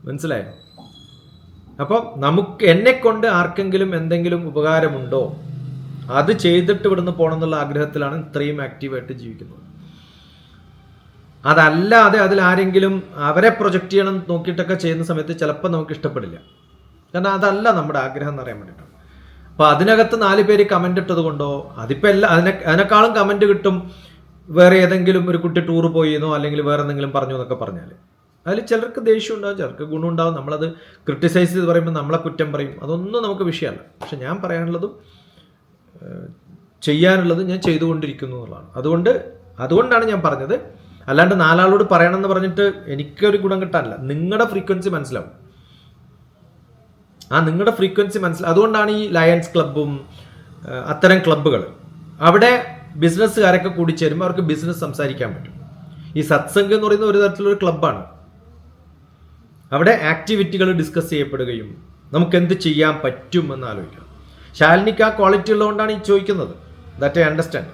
Speaker 2: മനസ്സിലായോ? അപ്പോൾ എന്നെക്കൊണ്ട് ആർക്കെങ്കിലും എന്തെങ്കിലും ഉപകാരമുണ്ടോ അത് ചെയ്തിട്ട് ഇവിടുന്ന് പോകണം എന്നുള്ള ആഗ്രഹത്തിലാണ് ഇത്രയും ആക്റ്റീവായിട്ട് ജീവിക്കുന്നത്. അതല്ലാതെ അതിൽ ആരെങ്കിലും അവരെ പ്രൊജക്റ്റ് ചെയ്യണം നോക്കിയിട്ടൊക്കെ ചെയ്യുന്ന സമയത്ത് ചിലപ്പോൾ നമുക്ക് ഇഷ്ടപ്പെടില്ല. കാരണം അതല്ല നമ്മുടെ ആഗ്രഹം എന്ന് അറിയാൻ വേണ്ടിയിട്ടാണ്. അപ്പോൾ അതിനകത്ത് 4 പേര് കമൻ്റ് ഇട്ടത് കൊണ്ടോ, അതിപ്പോൾ അതിനേക്കാളും കമൻറ്റ് കിട്ടും വേറെ ഏതെങ്കിലും ഒരു കുട്ടി ടൂർ പോയിന്നോ അല്ലെങ്കിൽ വേറെ എന്തെങ്കിലും പറഞ്ഞു എന്നൊക്കെ പറഞ്ഞാൽ. അതിൽ ചിലർക്ക് ദേഷ്യം ഉണ്ടാവും, ചിലർക്ക് ഗുണമുണ്ടാവും. നമ്മളത് ക്രിട്ടിസൈസ് ചെയ്ത് പറയുമ്പോൾ നമ്മളെ കുറ്റം പറയും, അതൊന്നും നമുക്ക് വിഷയമല്ല. പക്ഷെ ഞാൻ പറയാനുള്ളതും ചെയ്യാനുള്ളതും ഞാൻ ചെയ്തുകൊണ്ടിരിക്കുന്നു എന്നുള്ളതാണ്. അതുകൊണ്ടാണ് ഞാൻ പറഞ്ഞത്. അല്ലാണ്ട് 4 ആളോട് പറയണമെന്ന് പറഞ്ഞിട്ട് എനിക്കൊരു ഗുണം കിട്ടാനില്ല. നിങ്ങളുടെ ഫ്രീക്വൻസി മനസ്സിലാവും. നിങ്ങളുടെ ഫ്രീക്വൻസി അതുകൊണ്ടാണ് ഈ ലയൺസ് ക്ലബ്ബും അത്തരം ക്ലബ്ബുകൾ, അവിടെ ബിസിനസ്സുകാരൊക്കെ കൂടി ചേരുമ്പോൾ അവർക്ക് ബിസിനസ് സംസാരിക്കാൻ പറ്റും. ഈ സത്സംഗ് എന്ന് പറയുന്ന ഒരു തരത്തിലൊരു ക്ലബ്ബാണ്. അവിടെ ആക്ടിവിറ്റികൾ ഡിസ്കസ് ചെയ്യപ്പെടുകയും നമുക്ക് എന്ത് ചെയ്യാൻ പറ്റും എന്ന് ആലോചിക്കണം. ശാലിനിക്ക് ആ ക്വാളിറ്റി ഉള്ളതുകൊണ്ടാണ് ഈ ചോദിക്കുന്നത്. That I understand.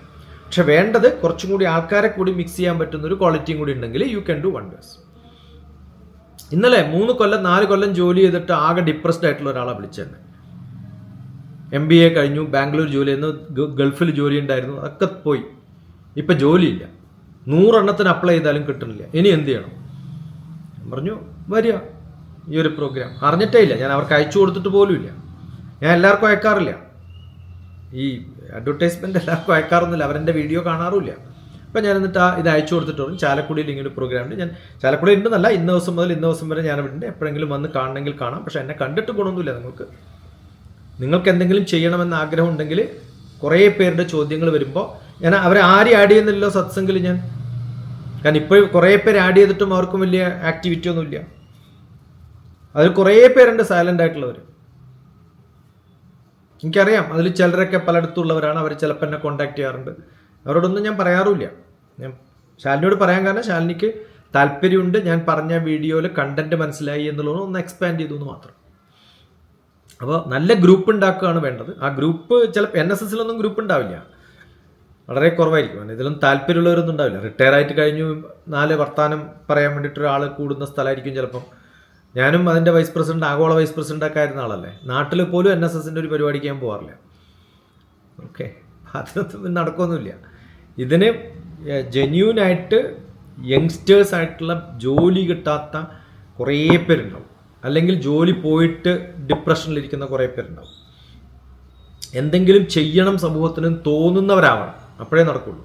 Speaker 2: പക്ഷെ വേണ്ടത് കുറച്ചും കൂടി ആൾക്കാരെ കൂടി മിക്സ് ചെയ്യാൻ പറ്റുന്ന ഒരു ക്വാളിറ്റിയും കൂടി ഉണ്ടെങ്കിൽ യു ക്യാൻ ഡു വണ്ടേഴ്സ്. ഇന്നലെ 3 കൊല്ലം 4 കൊല്ലം ജോലി ചെയ്തിട്ട് ആകെ ഡിപ്രസ്ഡ് ആയിട്ടുള്ള ഒരാളെ വിളിച്ചെന്നെ. MBA കഴിഞ്ഞു, ബാംഗ്ലൂർ ജോലി ചെയ്യുന്നു, ഗൾഫിൽ ജോലി ഉണ്ടായിരുന്നു, അതൊക്കെ പോയി. ഇപ്പം ജോലിയില്ല, 100 എണ്ണത്തിന് അപ്ലൈ ചെയ്താലും കിട്ടുന്നില്ല. ഇനി എന്ത് ചെയ്യണം? പറഞ്ഞു വരിക ഈ ഒരു പ്രോഗ്രാം. അറിഞ്ഞിട്ടേ ഇല്ല, ഞാൻ അവർക്ക് അയച്ചു കൊടുത്തിട്ട് പോലും ഇല്ല. ഞാൻ എല്ലാവർക്കും അയക്കാറില്ല, ഈ അഡ്വർടൈസ്മെന്റ് എല്ലാവർക്കും അയക്കാറൊന്നുമില്ല, അവരെൻ്റെ വീഡിയോ കാണാറുമില്ല. അപ്പം ഞാൻ എന്നിട്ട് ഇത് അയച്ചു കൊടുത്തിട്ട് പറഞ്ഞു ചാലക്കുടിയിൽ ഇങ്ങനെ ഒരു പ്രോഗ്രാം ഉണ്ട്, ഞാൻ ചാലക്കുടി ഉണ്ടെന്നല്ല, ഇന്ന ദിവസം മുതൽ ഇന്ന ദിവസം വരെ ഞാൻ ഇവിടെ ഉണ്ട്, എപ്പോഴെങ്കിലും വന്ന് കാണണമെങ്കിൽ കാണാം, പക്ഷെ എന്നെ കണ്ടിട്ട് ഗുണമൊന്നുമില്ല. നിങ്ങൾക്ക് എന്തെങ്കിലും ചെയ്യണമെന്ന് ആഗ്രഹം ഉണ്ടെങ്കിൽ കുറേ പേരുടെ ചോദ്യങ്ങൾ വരുമ്പോൾ ഞാൻ അവരെ ആരും ആഡ് ചെയ്യുന്നില്ലല്ലോ സത്സംഗിൽ ഞാൻ. കാരണം ഇപ്പോൾ കുറേ പേര് ആഡ് ചെയ്തിട്ടും അവർക്കും വലിയ ആക്ടിവിറ്റി ഒന്നുമില്ല. അതിൽ കുറേ പേരുണ്ട് സൈലൻ്റ് ആയിട്ടുള്ളവർ, എനിക്കറിയാം. അതിൽ ചിലരൊക്കെ പലയിടത്തുള്ളവരാണ്, അവർ ചിലപ്പോൾ എന്നെ കോൺടാക്ട് ചെയ്യാറുണ്ട്. അവരോടൊന്നും ഞാൻ പറയാറുമില്ല. ഞാൻ ശാലിനിയോട് പറയാൻ കാരണം ശാലിനിക്ക് താല്പര്യമുണ്ട്, ഞാൻ പറഞ്ഞ വീഡിയോയിൽ കണ്ടന്റ് മനസ്സിലായി എന്നുള്ളത് ഒന്ന് എക്സ്പാൻഡ് ചെയ്തു എന്ന് മാത്രം. അപ്പോൾ നല്ല ഗ്രൂപ്പ് ഉണ്ടാക്കുകയാണ് വേണ്ടത്. ആ ഗ്രൂപ്പ് ചിലപ്പോൾ NSSലൊന്നും ഗ്രൂപ്പ് ഉണ്ടാവില്ല, വളരെ കുറവായിരിക്കും. ഇതിലൊന്നും താല്പര്യമുള്ളവരൊന്നും ഉണ്ടാവില്ല. റിട്ടയർ ആയിട്ട് കഴിഞ്ഞു 4 വർത്താനം പറയാൻ വേണ്ടിയിട്ട് ഒരാൾ കൂടുന്ന സ്ഥലമായിരിക്കും ചിലപ്പം. ഞാനും അതിൻ്റെ വൈസ് പ്രസിഡന്റ്, ആഗോള വൈസ് പ്രസിഡൻ്റൊക്കെ ആയിരുന്ന ആളല്ലേ. നാട്ടിൽ പോലും NSSൻ്റെ ഒരു പരിപാടിക്ക് ഞാൻ പോകാറില്ല. ഓക്കെ, അതിനൊന്നും നടക്കൊന്നുമില്ല. ഇതിന് ജെന്യൂനായിട്ട് യങ്സ്റ്റേഴ്സ് ആയിട്ടുള്ള ജോലി കിട്ടാത്ത കുറേ പേരുണ്ടാവും, അല്ലെങ്കിൽ ജോലി പോയിട്ട് ഡിപ്രഷനിലിരിക്കുന്ന കുറേ പേരുണ്ടാവും. എന്തെങ്കിലും ചെയ്യണം സമൂഹത്തിന് തോന്നുന്നവരാവണം, അപ്പോഴേ നടക്കുള്ളൂ.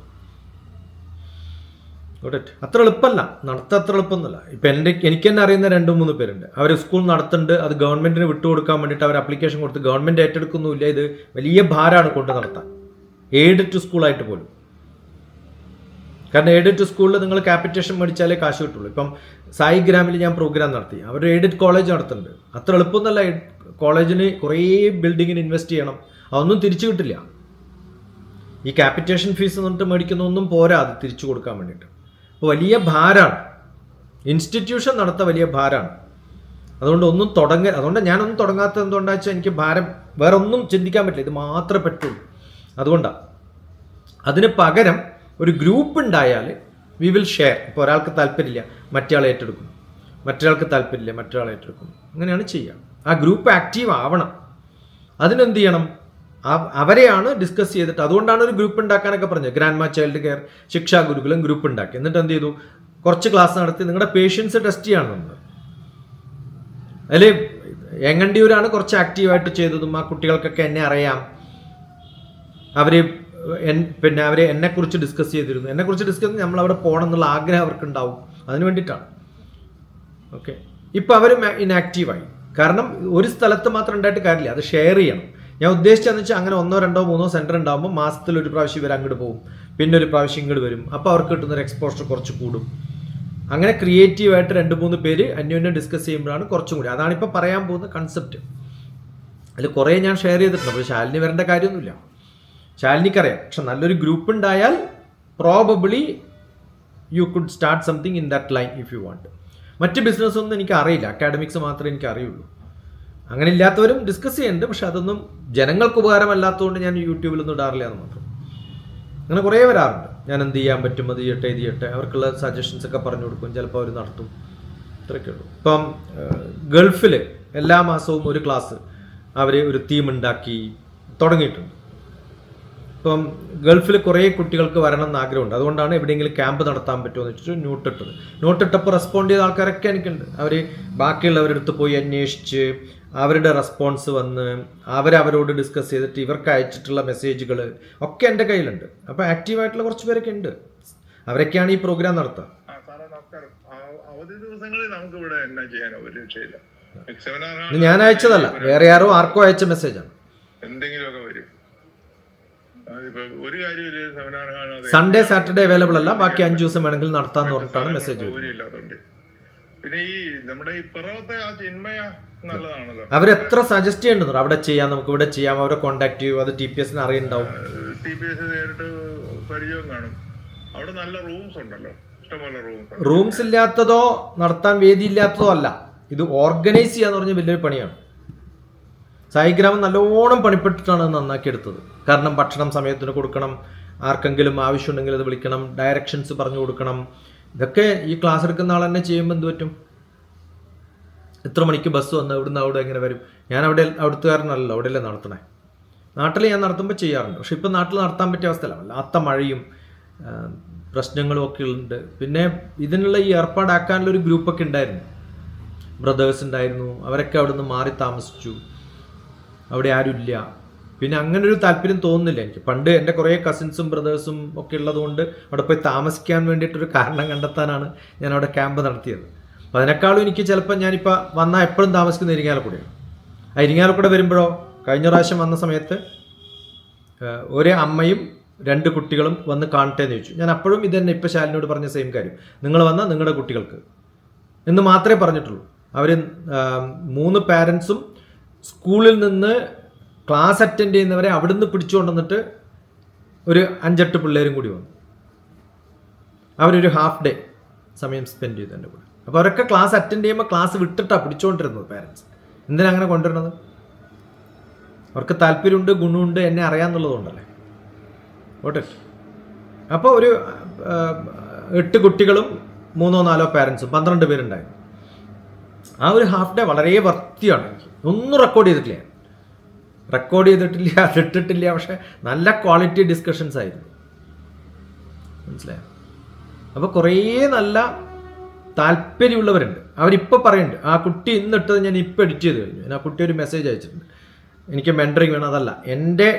Speaker 2: അത്ര എളുപ്പമല്ല, നടത്താൻ അത്ര എളുപ്പമൊന്നുമല്ല. ഇപ്പം എനിക്ക് തന്നെ അറിയുന്ന 2-3 പേരുണ്ട്, അവർ സ്കൂൾ നടത്തുന്നുണ്ട്, അത് ഗവൺമെൻറ്റിന് വിട്ടുകൊടുക്കാൻ വേണ്ടിയിട്ട് അവർ അപ്ലിക്കേഷൻ കൊടുത്ത് ഗവൺമെൻറ് ഏറ്റെടുക്കുന്നുമില്ല. ഇത് വലിയ ഭാരമാണ് കൊണ്ട് നടത്താൻ, എയ്ഡ് ടു സ്കൂളായിട്ട് പോലും. കാരണം എയ്ഡഡ് സ്കൂളിൽ നിങ്ങൾ ക്യാപിറ്റേഷൻ മേടിച്ചാലേ കാശ് കിട്ടുള്ളൂ. ഇപ്പം സായി ഗ്രാമിൽ ഞാൻ പ്രോഗ്രാം നടത്തി, അവർ എയ്ഡഡ് കോളേജ് നടത്തുന്നുണ്ട്. അത്ര എളുപ്പമൊന്നുമല്ല. കോളേജിന് കുറേ ബിൽഡിങ്ങിന് ഇൻവെസ്റ്റ് ചെയ്യണം, അതൊന്നും തിരിച്ചു കിട്ടില്ല. ഈ ക്യാപിറ്റേഷൻ ഫീസ് എന്നിട്ട് മേടിക്കുന്നൊന്നും പോരാ അത് തിരിച്ചു കൊടുക്കാൻ വേണ്ടിയിട്ട്. അപ്പോൾ വലിയ ഭാരമാണ്, ഇൻസ്റ്റിറ്റ്യൂഷൻ നടത്താൻ വലിയ ഭാരമാണ്. അതുകൊണ്ട് അതുകൊണ്ട് ഞാനൊന്നും തുടങ്ങാത്തത് എന്തുകൊണ്ടാണെന്ന് വെച്ചാൽ എനിക്ക് ഭാരം വേറെ ഒന്നും ചിന്തിക്കാൻ പറ്റില്ല, ഇത് മാത്രമേ പറ്റുള്ളൂ. അതുകൊണ്ടാണ്. അതിന് പകരം ഒരു ഗ്രൂപ്പ് ഉണ്ടായാൽ വി വിൽ ഷെയർ. ഇപ്പോൾ ഒരാൾക്ക് താല്പര്യമില്ല, മറ്റേയാളെ ഏറ്റെടുക്കും, മറ്റൊരാൾക്ക് താല്പര്യമില്ല, മറ്റൊരാളെ ഏറ്റെടുക്കും. അങ്ങനെയാണ് ചെയ്യുക. ആ ഗ്രൂപ്പ് ആക്റ്റീവ് ആവണം. അതിനെന്ത് ചെയ്യണം? അവരെയാണ് ഡിസ്കസ് ചെയ്തിട്ട്. അതുകൊണ്ടാണ് ഒരു ഗ്രൂപ്പ് ഉണ്ടാക്കാനൊക്കെ പറഞ്ഞത്. ഗ്രാൻഡ് മാ ചൈൽഡ് കെയർ, ശിക്ഷാ ഗുരുകുലം ഗ്രൂപ്പ് ഉണ്ടാക്കി. എന്നിട്ട് എന്ത് ചെയ്തു? കുറച്ച് ക്ലാസ് നടത്തി നിങ്ങളുടെ പേഷ്യൻസ് ടെസ്റ്റ് ചെയ്യാണ് നമ്മൾ. അതിൽ എങ്ങണ്ടിയൂരാണ് കുറച്ച് ആക്റ്റീവായിട്ട് ചെയ്തതും. ആ കുട്ടികൾക്കൊക്കെ എന്നെ അറിയാം, പിന്നെ അവർ എന്നെക്കുറിച്ച് ഡിസ്കസ് ചെയ്തിരുന്നു. എന്നെക്കുറിച്ച് ഡിസ്കസ് ചെയ്ത് നമ്മൾ അവിടെ പോകണം എന്നുള്ള ആഗ്രഹം അവർക്കുണ്ടാവും, അതിന് വേണ്ടിയിട്ടാണ്. ഓക്കെ, ഇപ്പം അവർ ഇനാക്റ്റീവായി. കാരണം ഒരു സ്ഥലത്ത് മാത്രം ഉണ്ടായിട്ട് കാര്യമില്ല, അത് ഷെയർ ചെയ്യണം. ഞാൻ ഉദ്ദേശിച്ചതെന്ന് വെച്ചാൽ അങ്ങനെ 1, 2, 3 സെൻറ്റർ ഉണ്ടാകുമ്പോൾ മാസത്തിൽ ഒരു പ്രാവശ്യം ഇവർ അങ്ങോട്ട് പോകും, പിന്നെ ഒരു പ്രാവശ്യം ഇങ്ങോട്ട് വരും. അപ്പോൾ അവർക്ക് കിട്ടുന്നൊരു എക്സ്പോഷർ കുറച്ച് കൂടും. അങ്ങനെ ക്രിയേറ്റീവായിട്ട് 2-3 പേര് അന്യോന്യം ഡിസ്കസ് ചെയ്യുമ്പോഴാണ് കുറച്ചും കൂടി. അതാണിപ്പോൾ പറയാൻ പോകുന്ന കൺസെപ്റ്റ്. അതിൽ കുറേ ഞാൻ ഷെയർ ചെയ്തിട്ടുണ്ട്. അപ്പോൾ ശാലിനി വരേണ്ട കാര്യമൊന്നുമില്ല, ശാലിനിക്കറിയാം. പക്ഷെ നല്ലൊരു ഗ്രൂപ്പ് ഉണ്ടായാൽ probably you could start something in that line if you want. മറ്റ് ബിസിനസ്സൊന്നും എനിക്ക് അറിയില്ല, അക്കാഡമിക്സ് മാത്രമേ എനിക്ക് അറിയുള്ളൂ. അങ്ങനെ ഇല്ലാത്തവരും ഡിസ്കസ് ചെയ്യുന്നുണ്ട്, പക്ഷെ അതൊന്നും ജനങ്ങൾക്ക് ഉപകാരമല്ലാത്തതുകൊണ്ട് ഞാൻ യൂട്യൂബിലൊന്നും ഇടാറില്ല എന്ന് മാത്രം. അങ്ങനെ കുറേ വരാറുണ്ട്. ഞാൻ എന്ത് ചെയ്യാൻ പറ്റും, അത് ചെയ്യട്ടെ, ഇത് ചെയ്യട്ടെ, അവർക്കുള്ള സജഷൻസ് ഒക്കെ പറഞ്ഞു കൊടുക്കും, ചിലപ്പോൾ അവർ നടത്തും. ഇത്രയൊക്കെ ഉള്ളൂ. ഇപ്പം ഗൾഫിൽ എല്ലാ മാസവും ഒരു ക്ലാസ് അവർ ഒരു തീം ഉണ്ടാക്കി തുടങ്ങിയിട്ടുണ്ട്. ഇപ്പം ഗൾഫിൽ കുറേ കുട്ടികൾക്ക് വരണം എന്ന് ആഗ്രഹമുണ്ട്. അതുകൊണ്ടാണ് എവിടെയെങ്കിലും ക്യാമ്പ് നടത്താൻ പറ്റുമോ എന്ന് വെച്ചിട്ട് നോട്ടിട്ടപ്പോൾ റെസ്പോണ്ട് ചെയ്ത ആൾക്കാരൊക്കെ എനിക്കുണ്ട്. അവർ ബാക്കിയുള്ളവരടുത്ത് പോയി അന്വേഷിച്ച് അവരുടെ റെസ്പോൺസ് വന്ന് അവരോട് ഡിസ്കസ് ചെയ്തിട്ട് ഇവർക്ക് അയച്ചിട്ടുള്ള മെസ്സേജുകൾ ഒക്കെ എൻ്റെ കയ്യിലുണ്ട്. അപ്പോൾ ആക്റ്റീവായിട്ടുള്ള കുറച്ച് പേരൊക്കെ ഉണ്ട്. അവരൊക്കെയാണ് ഈ പ്രോഗ്രാം നടത്തുക. ഞാൻ അയച്ചതല്ല, വേറെ ആർക്കോ അയച്ച മെസ്സേജാണ്. സൺഡേ സാറ്റർഡേ അവൈലബിൾ അല്ല, ബാക്കി 5 ദിവസം വേണമെങ്കിൽ നടത്താന്ന് പറഞ്ഞിട്ടാണ് മെസ്സേജ്. അവരെത്ര സജസ്റ്റ് ചെയ്യേണ്ടത് അവിടെ ചെയ്യാം, നമുക്ക് ഇവിടെ ചെയ്യാം, അവരെ കോൺടാക്ട് ചെയ്യും. അത് TPS അറിയുന്നുണ്ടാവും. റൂംസ് ഇല്ലാത്തതോ നടത്താൻ വേദി ഇല്ലാത്തതോ അല്ല, ഇത് ഓർഗനൈസ് ചെയ്യാന്ന് പറഞ്ഞ വലിയൊരു പണിയാണ്. സായിഗ്രാമം നല്ലോണം പണിപ്പെട്ടിട്ടാണ് നന്നാക്കി എടുത്തത്. കാരണം ഭക്ഷണം സമയത്തിന് കൊടുക്കണം, ആർക്കെങ്കിലും ആവശ്യമുണ്ടെങ്കിൽ അത് വിളിക്കണം, ഡയറക്ഷൻസ് പറഞ്ഞു കൊടുക്കണം. ഇതൊക്കെ ഈ ക്ലാസ് എടുക്കുന്ന ആൾ തന്നെ ചെയ്യുമ്പോൾ എന്ത് പറ്റും? എത്ര മണിക്ക് ബസ് വന്ന് ഇവിടുന്ന് അവിടെ എങ്ങനെ വരും? ഞാൻ അവിടുത്തുകാരനല്ലല്ലോ, അവിടെയല്ലേ നടത്തണേ. നാട്ടിൽ ഞാൻ നടത്തുമ്പോൾ ചെയ്യാറുണ്ട്. പക്ഷെ ഇപ്പം നാട്ടിൽ നടത്താൻ പറ്റിയ അവസ്ഥയല്ല. വല്ലാത്ത മഴയും പ്രശ്നങ്ങളും ഒക്കെ ഉണ്ട്. പിന്നെ ഇതിനുള്ള ഈ ഏർപ്പാടാക്കാനുള്ളൊരു ഗ്രൂപ്പൊക്കെ ഉണ്ടായിരുന്നു, ബ്രദേഴ്സ് ഉണ്ടായിരുന്നു. അവരൊക്കെ അവിടെ നിന്ന് മാറി താമസിച്ചു, അവിടെ ആരുമില്ല. പിന്നെ അങ്ങനെ ഒരു താല്പര്യം തോന്നുന്നില്ല എനിക്ക്. പണ്ട് എൻ്റെ കുറേ കസിൻസും ബ്രദേഴ്സും ഒക്കെ ഉള്ളതുകൊണ്ട് അവിടെ പോയി താമസിക്കാൻ വേണ്ടിയിട്ടൊരു കാരണം കണ്ടെത്താനാണ് ഞാൻ അവിടെ ക്യാമ്പ് നടത്തിയത്. അപ്പോൾ അതിനേക്കാളും എനിക്ക് ചിലപ്പോൾ ഞാനിപ്പോൾ വന്നാൽ എപ്പോഴും താമസിക്കുന്ന ഇരിങ്ങാലക്കുടയാണ്. ആ ഇരിങ്ങാലക്കുട വരുമ്പോഴോ, കഴിഞ്ഞ പ്രാവശ്യം വന്ന സമയത്ത് ഒരേ അമ്മയും 2 കുട്ടികളും വന്ന് കാണട്ടെ എന്ന് ചോദിച്ചു. ഞാൻ അപ്പോഴും ഇതന്നെ ഇപ്പോൾ ശാലിനോട് പറഞ്ഞ സെയിം കാര്യം, നിങ്ങൾ വന്നാൽ നിങ്ങളുടെ കുട്ടികൾക്ക് എന്ന് മാത്രമേ പറഞ്ഞിട്ടുള്ളൂ. അവർ 3 പാരൻസും സ്കൂളിൽ നിന്ന് ക്ലാസ് അറ്റൻഡ് ചെയ്യുന്നവരെ അവിടുന്ന് പിടിച്ചുകൊണ്ടുവന്നിട്ട് ഒരു 5-8 പിള്ളേരും കൂടി വന്നു. അവരൊരു ഹാഫ് ഡേ സമയം സ്പെൻഡ് ചെയ്തു എൻ്റെ കൂടെ. അപ്പോൾ അവരൊക്കെ ക്ലാസ് അറ്റൻഡ് ചെയ്യുമ്പോൾ ക്ലാസ് വിട്ടിട്ടാണ് പിടിച്ചുകൊണ്ടിരുന്നത് പാരൻസ്. എന്തിനാ അങ്ങനെ കൊണ്ടുവരുന്നത്? അവർക്ക് താല്പര്യമുണ്ട്, ഗുണമുണ്ട്, എന്നെ അറിയാമെന്നുള്ളതുകൊണ്ടല്ലേ. ഓട്ടെ. അപ്പോൾ ഒരു 8 കുട്ടികളും 3-4 പാരൻസും 12 പേരുണ്ടായിരുന്നു. ആ ഒരു ഹാഫ് ഡേ വളരെ വൃത്തിയാണ്. എനിക്ക് ഒന്നും റെക്കോർഡ് ചെയ്തിട്ടില്ല, അതിട്ടിട്ടില്ല. പക്ഷെ നല്ല ക്വാളിറ്റി ഡിസ്കഷൻസ് ആയിരുന്നു, മനസ്സിലായോ? അപ്പോൾ കുറേ നല്ല താല്പര്യമുള്ളവരുണ്ട്. അവരിപ്പോൾ പറയുന്നുണ്ട്, ആ കുട്ടി ഇന്നിട്ടത് ഞാൻ ഇപ്പോൾ എഡിറ്റ് ചെയ്ത് കഴിഞ്ഞു. ഞാൻ ആ കുട്ടി ഒരു മെസ്സേജ് അയച്ചിട്ടുണ്ട്, എനിക്ക് മെൻറ്ററിങ് വേണം. അതല്ല, എൻ്റെ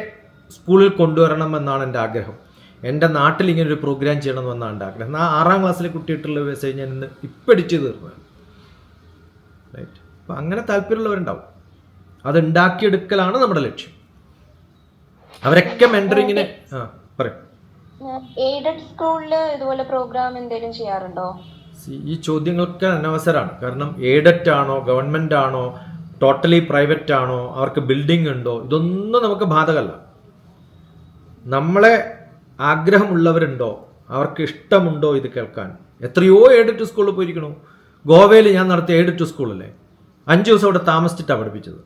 Speaker 2: സ്കൂളിൽ കൊണ്ടുവരണം എന്നാണ് എൻ്റെ ആഗ്രഹം. എൻ്റെ നാട്ടിൽ ഇങ്ങനെ ഒരു പ്രോഗ്രാം ചെയ്യണമെന്നാണ് എൻ്റെ ആഗ്രഹം. ആ 6ാം ക്ലാസ്സിലെ കുട്ടിയിട്ടുള്ള മെസ്സേജ് ഞാൻ ഇന്ന് ഇപ്പോൾ എഡിറ്റ് ചെയ്ത് തീർന്നതാണ്. റൈറ്റ്. അപ്പം അങ്ങനെ താല്പര്യമുള്ളവരുണ്ടാവും. അത് ഉണ്ടാക്കിയെടുക്കലാണ് നമ്മുടെ ലക്ഷ്യം. അവരൊക്കെ മെൻറ്ററിങ്ങിന് പറയും.
Speaker 1: എയ്ഡഡ് സ്കൂളിൽ ഇതുപോലെ പ്രോഗ്രാം എന്തെങ്കിലും ചെയ്യാറുണ്ടോ?
Speaker 2: ഈ ചോദ്യങ്ങൾക്ക് അനവസരമാണ്. കാരണം എയ്ഡഡ് ആണോ, ഗവൺമെൻറ് ആണോ, ടോട്ടലി പ്രൈവറ്റ് ആണോ, അവർക്ക് ബിൽഡിംഗ് ഉണ്ടോ, ഇതൊന്നും നമുക്ക് ബാധകമല്ല. നമ്മളെ ആഗ്രഹമുള്ളവരുണ്ടോ, അവർക്ക് ഇഷ്ടമുണ്ടോ ഇത് കേൾക്കാൻ. എത്രയോ എയ്ഡഡ് സ്കൂളിൽ പോയിരിക്കണു. ഗോവയിൽ ഞാൻ നടത്തിയ എയ്ഡഡ് സ്കൂളല്ലേ, 5 ദിവസം അവിടെ താമസിച്ചിട്ടാണ് പഠിപ്പിച്ചത്.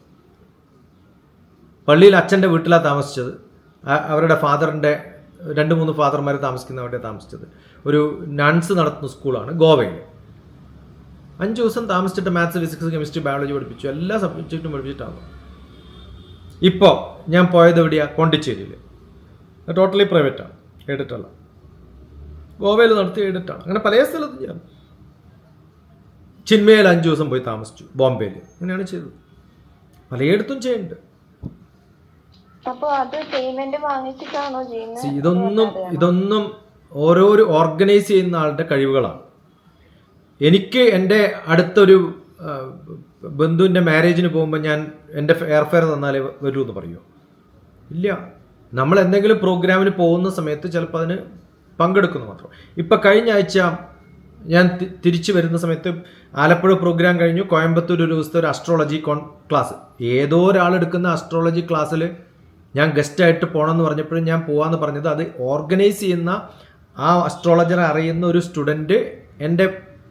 Speaker 2: പള്ളിയിൽ അച്ഛൻ്റെ വീട്ടിലാണ് താമസിച്ചത്. അവരുടെ ഫാദറിൻ്റെ 2-3 ഫാദർമാർ താമസിക്കുന്ന അവിടെ താമസിച്ചത്. ഒരു നൺസ് നടത്തുന്ന സ്കൂളാണ് ഗോവയിൽ. 5 ദിവസം താമസിച്ചിട്ട് മാത്സ്, ഫിസിക്സ്, കെമിസ്ട്രി, ബയോളജി പഠിപ്പിച്ചു. എല്ലാ സബ്ജക്റ്റും പഠിപ്പിച്ചിട്ടാണ്. ഇപ്പോൾ ഞാൻ പോയത് എവിടെയാണ്? പോണ്ടിച്ചേരിയിൽ. ടോട്ടലി പ്രൈവറ്റാണ്, എയ്ഡഡ്. ഗോവയിൽ നടത്തി എയ്ഡഡ്. അങ്ങനെ പല സ്ഥലത്തും ഞാൻ ചിന്മയിൽ 5 ദിവസം പോയി താമസിച്ചു, ബോംബെയിൽ. അങ്ങനെയാണ് ചെയ്തത്. പലയിടത്തും ചെയ്യുന്നുണ്ട്. ഇതൊന്നും ഓരോരോ ഓർഗനൈസ് ചെയ്യുന്ന ആളുടെ കഴിവുകളാണ്. എനിക്ക് എൻ്റെ അടുത്തൊരു ബന്ധുവിൻ്റെ മാരേജിന് പോകുമ്പോൾ ഞാൻ എൻ്റെ എയർ ഫെയർ തന്നാലേ വരൂ എന്ന് പറയുമോ? ഇല്ല. നമ്മൾ എന്തെങ്കിലും പ്രോഗ്രാമിന് പോകുന്ന സമയത്ത് ചിലപ്പോൾ അതിന് പങ്കെടുക്കുന്നു മാത്രം. ഇപ്പം കഴിഞ്ഞ ആഴ്ച ഞാൻ തിരിച്ചു വരുന്ന സമയത്ത് ആലപ്പുഴ പ്രോഗ്രാം കഴിഞ്ഞു. കോയമ്പത്തൂർ ഒരു ദിവസത്തെ ഒരു അസ്ട്രോളജി ക്ലാസ്, ഏതോ ഒരാളെടുക്കുന്ന അസ്ട്രോളജി ക്ലാസ്സിൽ ഞാൻ ഗസ്റ്റായിട്ട് പോകണമെന്ന് പറഞ്ഞപ്പോഴും ഞാൻ പോകാമെന്ന് പറഞ്ഞത് അത് ഓർഗനൈസ് ചെയ്യുന്ന ആ അസ്ട്രോളജറെ അറിയുന്ന ഒരു സ്റ്റുഡൻറ്റ്, എൻ്റെ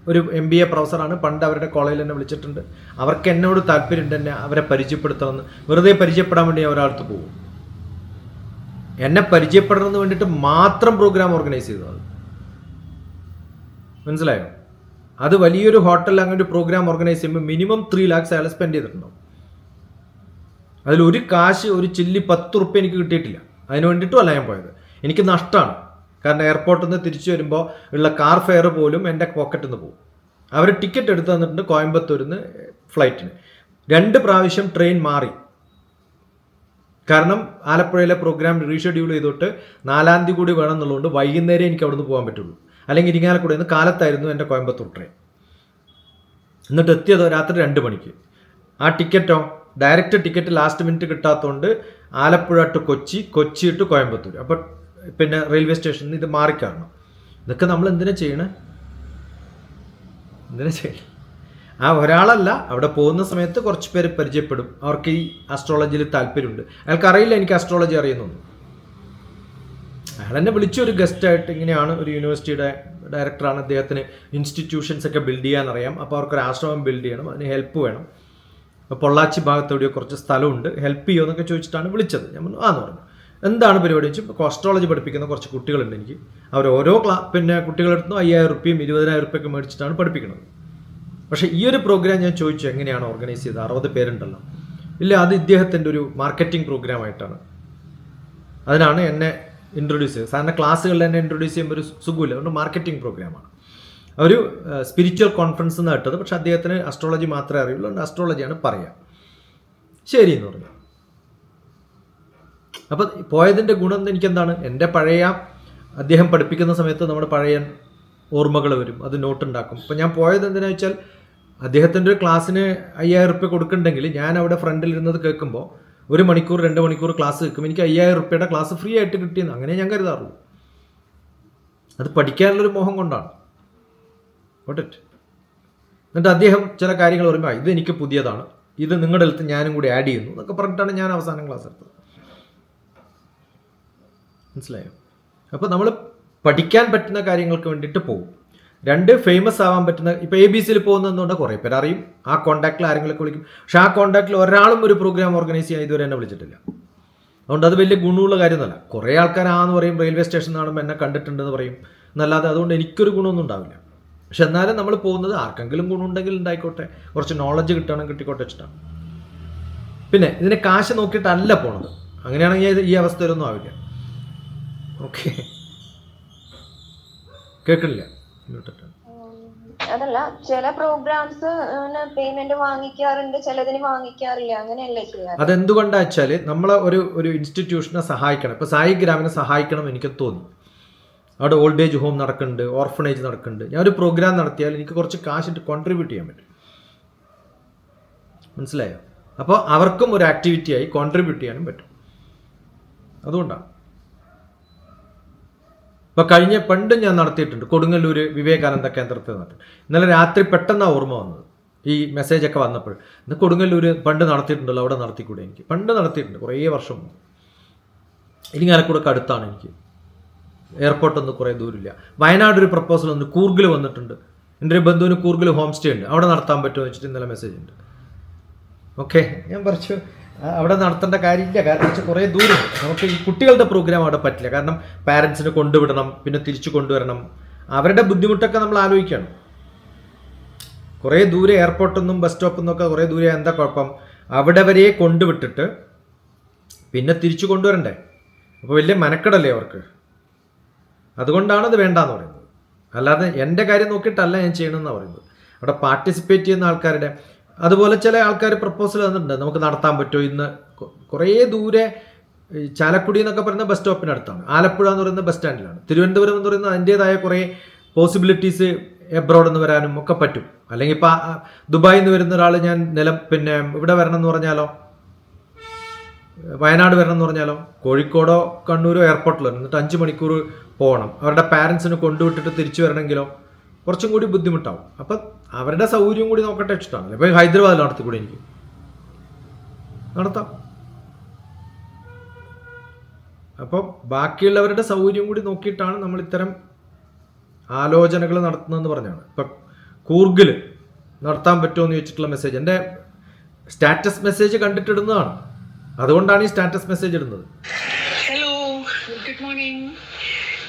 Speaker 2: ഒരു MBA പ്രൊഫസറാണ്. പണ്ട് അവരുടെ കോളേജിൽ എന്നെ വിളിച്ചിട്ടുണ്ട്. അവർക്ക് എന്നോട് താല്പര്യമുണ്ട്, എന്നെ അവരെ പരിചയപ്പെടുത്തണമെന്ന്. വെറുതെ പരിചയപ്പെടാൻ വേണ്ടി ഒരാൾക്ക് പോകും. എന്നെ പരിചയപ്പെടണമെന്ന് വേണ്ടിയിട്ട് മാത്രം പ്രോഗ്രാം ഓർഗനൈസ് ചെയ്തത്. മനസ്സിലായോ? അത് വലിയൊരു ഹോട്ടലിൽ അങ്ങനെ ഒരു പ്രോഗ്രാം ഓർഗനൈസ് ചെയ്യുമ്പോൾ മിനിമം 3 lakhs അയാൾ സ്പെൻഡ് ചെയ്തിട്ടുണ്ടാവും. അതിലൊരു കാശ്, ഒരു ചില്ലി 10 ഉറുപ്പ്യ എനിക്ക് കിട്ടിയിട്ടില്ല. അതിന് വേണ്ടിയിട്ടും അല്ല ഞാൻ പോയത്. എനിക്ക് നഷ്ടമാണ്. കാരണം എയർപോർട്ടിൽ നിന്ന് തിരിച്ചു വരുമ്പോൾ ഉള്ള കാർ ഫെയർ പോലും എൻ്റെ പോക്കറ്റിൽ നിന്ന് പോകും. അവർ ടിക്കറ്റ് എടുത്ത് തന്നിട്ടുണ്ട് കോയമ്പത്തൂരിൽ നിന്ന് ഫ്ലൈറ്റിന്. 2 പ്രാവശ്യം ട്രെയിൻ മാറി. കാരണം ആലപ്പുഴയിലെ പ്രോഗ്രാം റീഷെഡ്യൂൾ ചെയ്തിട്ട് 4-ാം തീയതി കൂടി വേണം എന്നുള്ളതുകൊണ്ട് വൈകുന്നേരം എനിക്ക് അവിടെ നിന്ന് പോകാൻ പറ്റുള്ളൂ. അല്ലെങ്കിൽ ഇരിങ്ങാലക്കുടയിൽ നിന്ന് കാലത്തായിരുന്നു എൻ്റെ കോയമ്പത്തൂർ ട്രെയിൻ. എന്നിട്ട് എത്തിയത് രാത്രി 2 മണിക്ക്. ആ ടിക്കറ്റോ ഡയറക്റ്റ് ടിക്കറ്റ് ലാസ്റ്റ് മിനിറ്റ് കിട്ടാത്തതുകൊണ്ട് ആലപ്പുഴ ടു കൊച്ചി, കൊച്ചി ടു കോയമ്പത്തൂർ. അപ്പോൾ പിന്നെ റെയിൽവേ സ്റ്റേഷനിൽ ഇത് മാറിക്കാരണം. ഇതൊക്കെ നമ്മൾ എന്തിനാ ചെയ്യണേ? ആ ഒരാളല്ല, അവിടെ പോകുന്ന സമയത്ത് കുറച്ച് പേര് പരിചയപ്പെടും. അവർക്ക് ഈ അസ്ട്രോളജിയിൽ താല്പര്യമുണ്ട്. അയാൾക്കറിയില്ല എനിക്ക് അസ്ട്രോളജി അറിയുന്നൊന്നും. അയാളെന്നെ വിളിച്ചൊരു ഗസ്റ്റായിട്ട്, ഇങ്ങനെയാണ് ഒരു യൂണിവേഴ്സിറ്റിയുടെ ഡയറക്ടറാണ്, അദ്ദേഹത്തിന് ഇൻസ്റ്റിറ്റ്യൂഷൻസ് ഒക്കെ ബിൽഡ് ചെയ്യാൻ അറിയാം. അപ്പോൾ അവർക്കൊരു ആശ്രമം ബിൽഡ് ചെയ്യണം, അതിന് ഹെൽപ്പ് വേണം. അപ്പോൾ പൊള്ളാച്ചി ഭാഗത്ത് എവിടെയോ കുറച്ച് സ്ഥലമുണ്ട്, ഹെൽപ്പ് ചെയ്യുമോ എന്നൊക്കെ ചോദിച്ചിട്ടാണ് വിളിച്ചത്. ഞാൻ പറഞ്ഞു ആന്ന് പറഞ്ഞു. എന്താണ് പരിപാടി വെച്ചാൽ അസ്ട്രോളജി പഠിപ്പിക്കുന്ന കുറച്ച് കുട്ടികളുണ്ട് എനിക്ക്. അവർ ഓരോ പിന്നെ കുട്ടികളെടുത്തും 5000 റുപ്യയും 20,000 റുപ്യൊക്കെ മേടിച്ചിട്ടാണ് പഠിപ്പിക്കുന്നത്. പക്ഷേ ഈ ഒരു പ്രോഗ്രാം ഞാൻ ചോദിച്ചു എങ്ങനെയാണ് ഓർഗനൈസ് ചെയ്തത്, 60 പേരുണ്ടല്ലോ. ഇല്ല, അത് ഇദ്ദേഹത്തിൻ്റെ ഒരു മാർക്കറ്റിംഗ് പ്രോഗ്രാമായിട്ടാണ്. അതിനാണ് എന്നെ ഇൻട്രൊഡ്യൂസ് ചെയ്തത്. സാധാരണ ക്ലാസ്സുകളിൽ എന്നെ ഇൻട്രൊഡ്യൂസ് ചെയ്യുമ്പോൾ ഒരു സുഖമില്ല, അതുകൊണ്ട് മാർക്കറ്റിംഗ് പ്രോഗ്രാമാണ്. ഒരു സ്പിരിച്വൽ കോൺഫറൻസ് എന്ന് കേട്ടത്, പക്ഷെ അദ്ദേഹത്തിന് അസ്ട്രോളജി മാത്രമേ അറിയുള്ളൂ, അതുകൊണ്ട് അസ്ട്രോളജിയാണ് പറയുക. ശരി എന്ന് പറഞ്ഞു. അപ്പം പോയതിൻ്റെ ഗുണം എനിക്കെന്താണ്, എൻ്റെ പഴയ അദ്ദേഹം പഠിപ്പിക്കുന്ന സമയത്ത് നമ്മുടെ പഴയ ഓർമ്മകൾ വരും, അത് നോട്ടുണ്ടാക്കും. അപ്പം ഞാൻ പോയത് എന്തിനാണെന്ന് വെച്ചാൽ അദ്ദേഹത്തിൻ്റെ ഒരു ക്ലാസ്സിന് 5000 റുപ്യ കൊടുക്കുന്നുണ്ടെങ്കിൽ ഞാൻ അവിടെ ഫ്രണ്ടിൽ ഇരുന്നത് കേൾക്കുമ്പോൾ 1 മണിക്കൂർ 2 മണിക്കൂർ ക്ലാസ് കേൾക്കും, എനിക്ക് 5000 റുപ്യയുടെ ക്ലാസ് ഫ്രീ ആയിട്ട് കിട്ടിയെന്ന് അങ്ങനെ ഞാൻ കരുതാറുള്ളൂ. അത് പഠിക്കാനുള്ളൊരു മോഹം കൊണ്ടാണ്. എന്നിട്ട് അദ്ദേഹം ചില കാര്യങ്ങൾ പറയുമ്പോൾ ഇത് എനിക്ക് പുതിയതാണ്, ഇത് നിങ്ങളുടെ അടുത്ത് ഞാനും കൂടി ആഡ് ചെയ്യുന്നു എന്നൊക്കെ പറഞ്ഞിട്ടാണ് ഞാൻ അവസാനം ക്ലാസ് എടുത്തത്. മനസ്സിലായോ? അപ്പോൾ നമ്മൾ പഠിക്കാൻ പറ്റുന്ന കാര്യങ്ങൾക്ക് വേണ്ടിയിട്ട് പോകും. 2 ഫേമസ് ആവാൻ പറ്റുന്ന, ഇപ്പോൾ ABC പോകുന്നതുകൊണ്ട് കുറേ പേര് അറിയും, ആ കോൺടാക്റ്റിൽ ആരെങ്കിലുമൊക്കെ വിളിക്കും. പക്ഷെ ആ കോൺടാക്റ്റിൽ ഒരാളും ഒരു പ്രോഗ്രാം ഓർഗനൈസ് ചെയ്യാൻ ഇതുവരെ എന്നെ വിളിച്ചിട്ടില്ല. അതുകൊണ്ട് അത് വലിയ ഗുണമുള്ള കാര്യമൊന്നുമല്ല. കുറേ ആൾക്കാർ ആന്ന് പറയും, റെയിൽവേ സ്റ്റേഷൻ കാണുമ്പോൾ എന്നെ കണ്ടിട്ടുണ്ടെന്ന് പറയും എന്നല്ലാതെ അതുകൊണ്ട് എനിക്കൊരു ഗുണമൊന്നും ഉണ്ടാവില്ല. പക്ഷെ എന്നാലും നമ്മൾ പോകുന്നത് ആർക്കെങ്കിലും ഗുണമുണ്ടെങ്കിൽ ഉണ്ടായിക്കോട്ടെ, കുറച്ച് നോളജ് കിട്ടുകയാണെങ്കിൽ കിട്ടിക്കോട്ടെ വെച്ചിട്ടാണ്. പിന്നെ ഇതിനെ കാശ് നോക്കിയിട്ടല്ല പോണത്. അങ്ങനെയാണെങ്കിൽ ഈ അവസ്ഥയിലൊന്നും ആവില്ല. ഓക്കെ, കേൾക്കണില്ല?
Speaker 1: അതല്ല, ചില പ്രോഗ്രാംസ് പേയ്മെന്റ് വാങ്ങിക്കാറുണ്ട്, ചിലതിന് വാങ്ങിക്കാറില്ല, അങ്ങനെയല്ലേ ചെയ്യാറ്?
Speaker 2: അതെന്തുകൊണ്ടാ വെച്ചാൽ നമ്മളെ ഒരു ഇൻസ്റ്റിറ്റ്യൂഷനെ സഹായിക്കണം. ഇപ്പോൾ സായി ഗ്രാമിനെ സഹായിക്കണം എനിക്ക് തോന്നി. അവിടെ ഓൾഡ് ഏജ് ഹോം നടക്കുന്നുണ്ട്, ഓർഫണേജ് നടക്കുന്നുണ്ട്. ഞാനൊരു പ്രോഗ്രാം നടത്തിയാൽ എനിക്ക് കുറച്ച് കാശ് കോൺട്രിബ്യൂട്ട് ചെയ്യാൻ പറ്റും. മനസ്സിലായോ? അപ്പോൾ അവർക്കും ഒരു ആക്ടിവിറ്റിയായി കോൺട്രിബ്യൂട്ട് ചെയ്യാനും പറ്റും. അതുകൊണ്ടാണ്. ഇപ്പോൾ പണ്ട് ഞാൻ നടത്തിയിട്ടുണ്ട് കൊടുങ്ങല്ലൂർ വിവേകാനന്ദ കേന്ദ്രത്തിൽ നടത്തി. ഇന്നലെ രാത്രി പെട്ടെന്നാണ് ഓർമ്മ വന്നത് ഈ മെസ്സേജൊക്കെ വന്നപ്പോൾ. ഇന്ന് കൊടുങ്ങല്ലൂർ പണ്ട് നടത്തിയിട്ടുണ്ടല്ലോ, അവിടെ നടത്തിക്കൂടെ? എനിക്ക് പണ്ട് നടത്തിയിട്ടുണ്ട്, കുറേ വർഷം മുമ്പ്. ഇരിങ്ങാലക്കുടക്ക് അടുത്താണ് എനിക്ക്, എയർപോർട്ടൊന്നും കുറേ ദൂരമില്ല. വയനാട് ഒരു പ്രപ്പോസൽ വന്നു, കൂർഗിൽ വന്നിട്ടുണ്ട്. എൻ്റെ ഒരു ബന്ധുവിന് കൂർഗിൽ ഹോം സ്റ്റേ ഉണ്ട്, അവിടെ നടത്താൻ പറ്റുമോ എന്ന് വെച്ചിട്ട് ഇന്നലെ മെസ്സേജ് ഉണ്ട്. ഓക്കെ, ഞാൻ പറഞ്ഞു അവിടെ നടത്തേണ്ട കാര്യമില്ല. കാരണം വെച്ചാൽ കുറേ ദൂരം നമുക്ക് ഈ കുട്ടികളുടെ പ്രോഗ്രാം അവിടെ പറ്റില്ല. കാരണം പാരൻസിനെ കൊണ്ടുവിടണം, പിന്നെ തിരിച്ചു കൊണ്ടുവരണം, അവരുടെ ബുദ്ധിമുട്ടൊക്കെ നമ്മൾ ആലോചിക്കണം. കുറേ ദൂരെ എയർപോർട്ടൊന്നും ബസ് സ്റ്റോപ്പിൽ ഒക്കെ കുറേ ദൂരെ, എന്താ കുഴപ്പം? അവിടെ വരെ കൊണ്ടുവിട്ടിട്ട് പിന്നെ തിരിച്ചു കൊണ്ടുവരണ്ടേ? അപ്പോൾ വലിയ മെനക്കെടല്ലേ അവർക്ക്. അതുകൊണ്ടാണ് അത് വേണ്ടാന്ന് പറയുന്നത്. അല്ലാതെ എൻ്റെ കാര്യം നോക്കിയിട്ടല്ല ഞാൻ ചെയ്യണമെന്നാണ് പറയുന്നത്. അവിടെ പാർട്ടിസിപ്പേറ്റ് ചെയ്യുന്ന ആൾക്കാരുടെ, അതുപോലെ ചില ആൾക്കാർ പ്രപ്പോസൽ തന്നിട്ടുണ്ട്, നമുക്ക് നടത്താൻ പറ്റുമോ ഇന്ന്. കുറേ ദൂരെ, ചാലക്കുടി എന്നൊക്കെ പറയുന്ന ബസ് സ്റ്റോപ്പിനടുത്താണ്, ആലപ്പുഴ എന്ന് പറയുന്ന ബസ് സ്റ്റാൻഡിലാണ്, തിരുവനന്തപുരം എന്ന് പറയുന്നത് അതിൻ്റേതായ കുറേ പോസിബിലിറ്റീസ് എബ്രോഡ് നിന്ന് വരാനും ഒക്കെ പറ്റും. അല്ലെങ്കിൽ ഇപ്പോൾ ദുബായിൽ നിന്ന് വരുന്ന ഒരാൾ ഞാൻ പിന്നെ ഇവിടെ വരണം എന്ന് പറഞ്ഞാലോ, വയനാട് വരണം എന്ന് പറഞ്ഞാലോ, കോഴിക്കോടോ കണ്ണൂരോ എയർപോർട്ടിലോ എന്നിട്ട് 5 മണിക്കൂർ പോകണം. അവരുടെ പാരൻസിനെ കൊണ്ടുവിട്ടിട്ട് തിരിച്ചു വരണമെങ്കിലോ കുറച്ചും കൂടി ബുദ്ധിമുട്ടാവും. അപ്പം അവരുടെ സൗകര്യം കൂടി നോക്കട്ടെ വെച്ചിട്ടാണ്. ഇപ്പോൾ ഹൈദരാബാദിൽ നടത്തിക്കൂടെ? എനിക്ക് നടത്താം. അപ്പോൾ ബാക്കിയുള്ളവരുടെ സൗകര്യം കൂടി നോക്കിയിട്ടാണ് നമ്മൾ ഇത്തരം ആലോചനകൾ നടത്തുന്നതെന്ന് പറഞ്ഞാണ്. ഇപ്പം കൂർഗിൽ നടത്താൻ പറ്റുമോ എന്ന് ചോദിച്ചിട്ടുള്ള മെസ്സേജ് എൻ്റെ സ്റ്റാറ്റസ് മെസ്സേജ് കണ്ടിട്ടിടുന്നതാണ്. അതുകൊണ്ടാണ് ഈ സ്റ്റാറ്റസ് മെസ്സേജ് ഇടുന്നത്.
Speaker 3: Hello, good morning.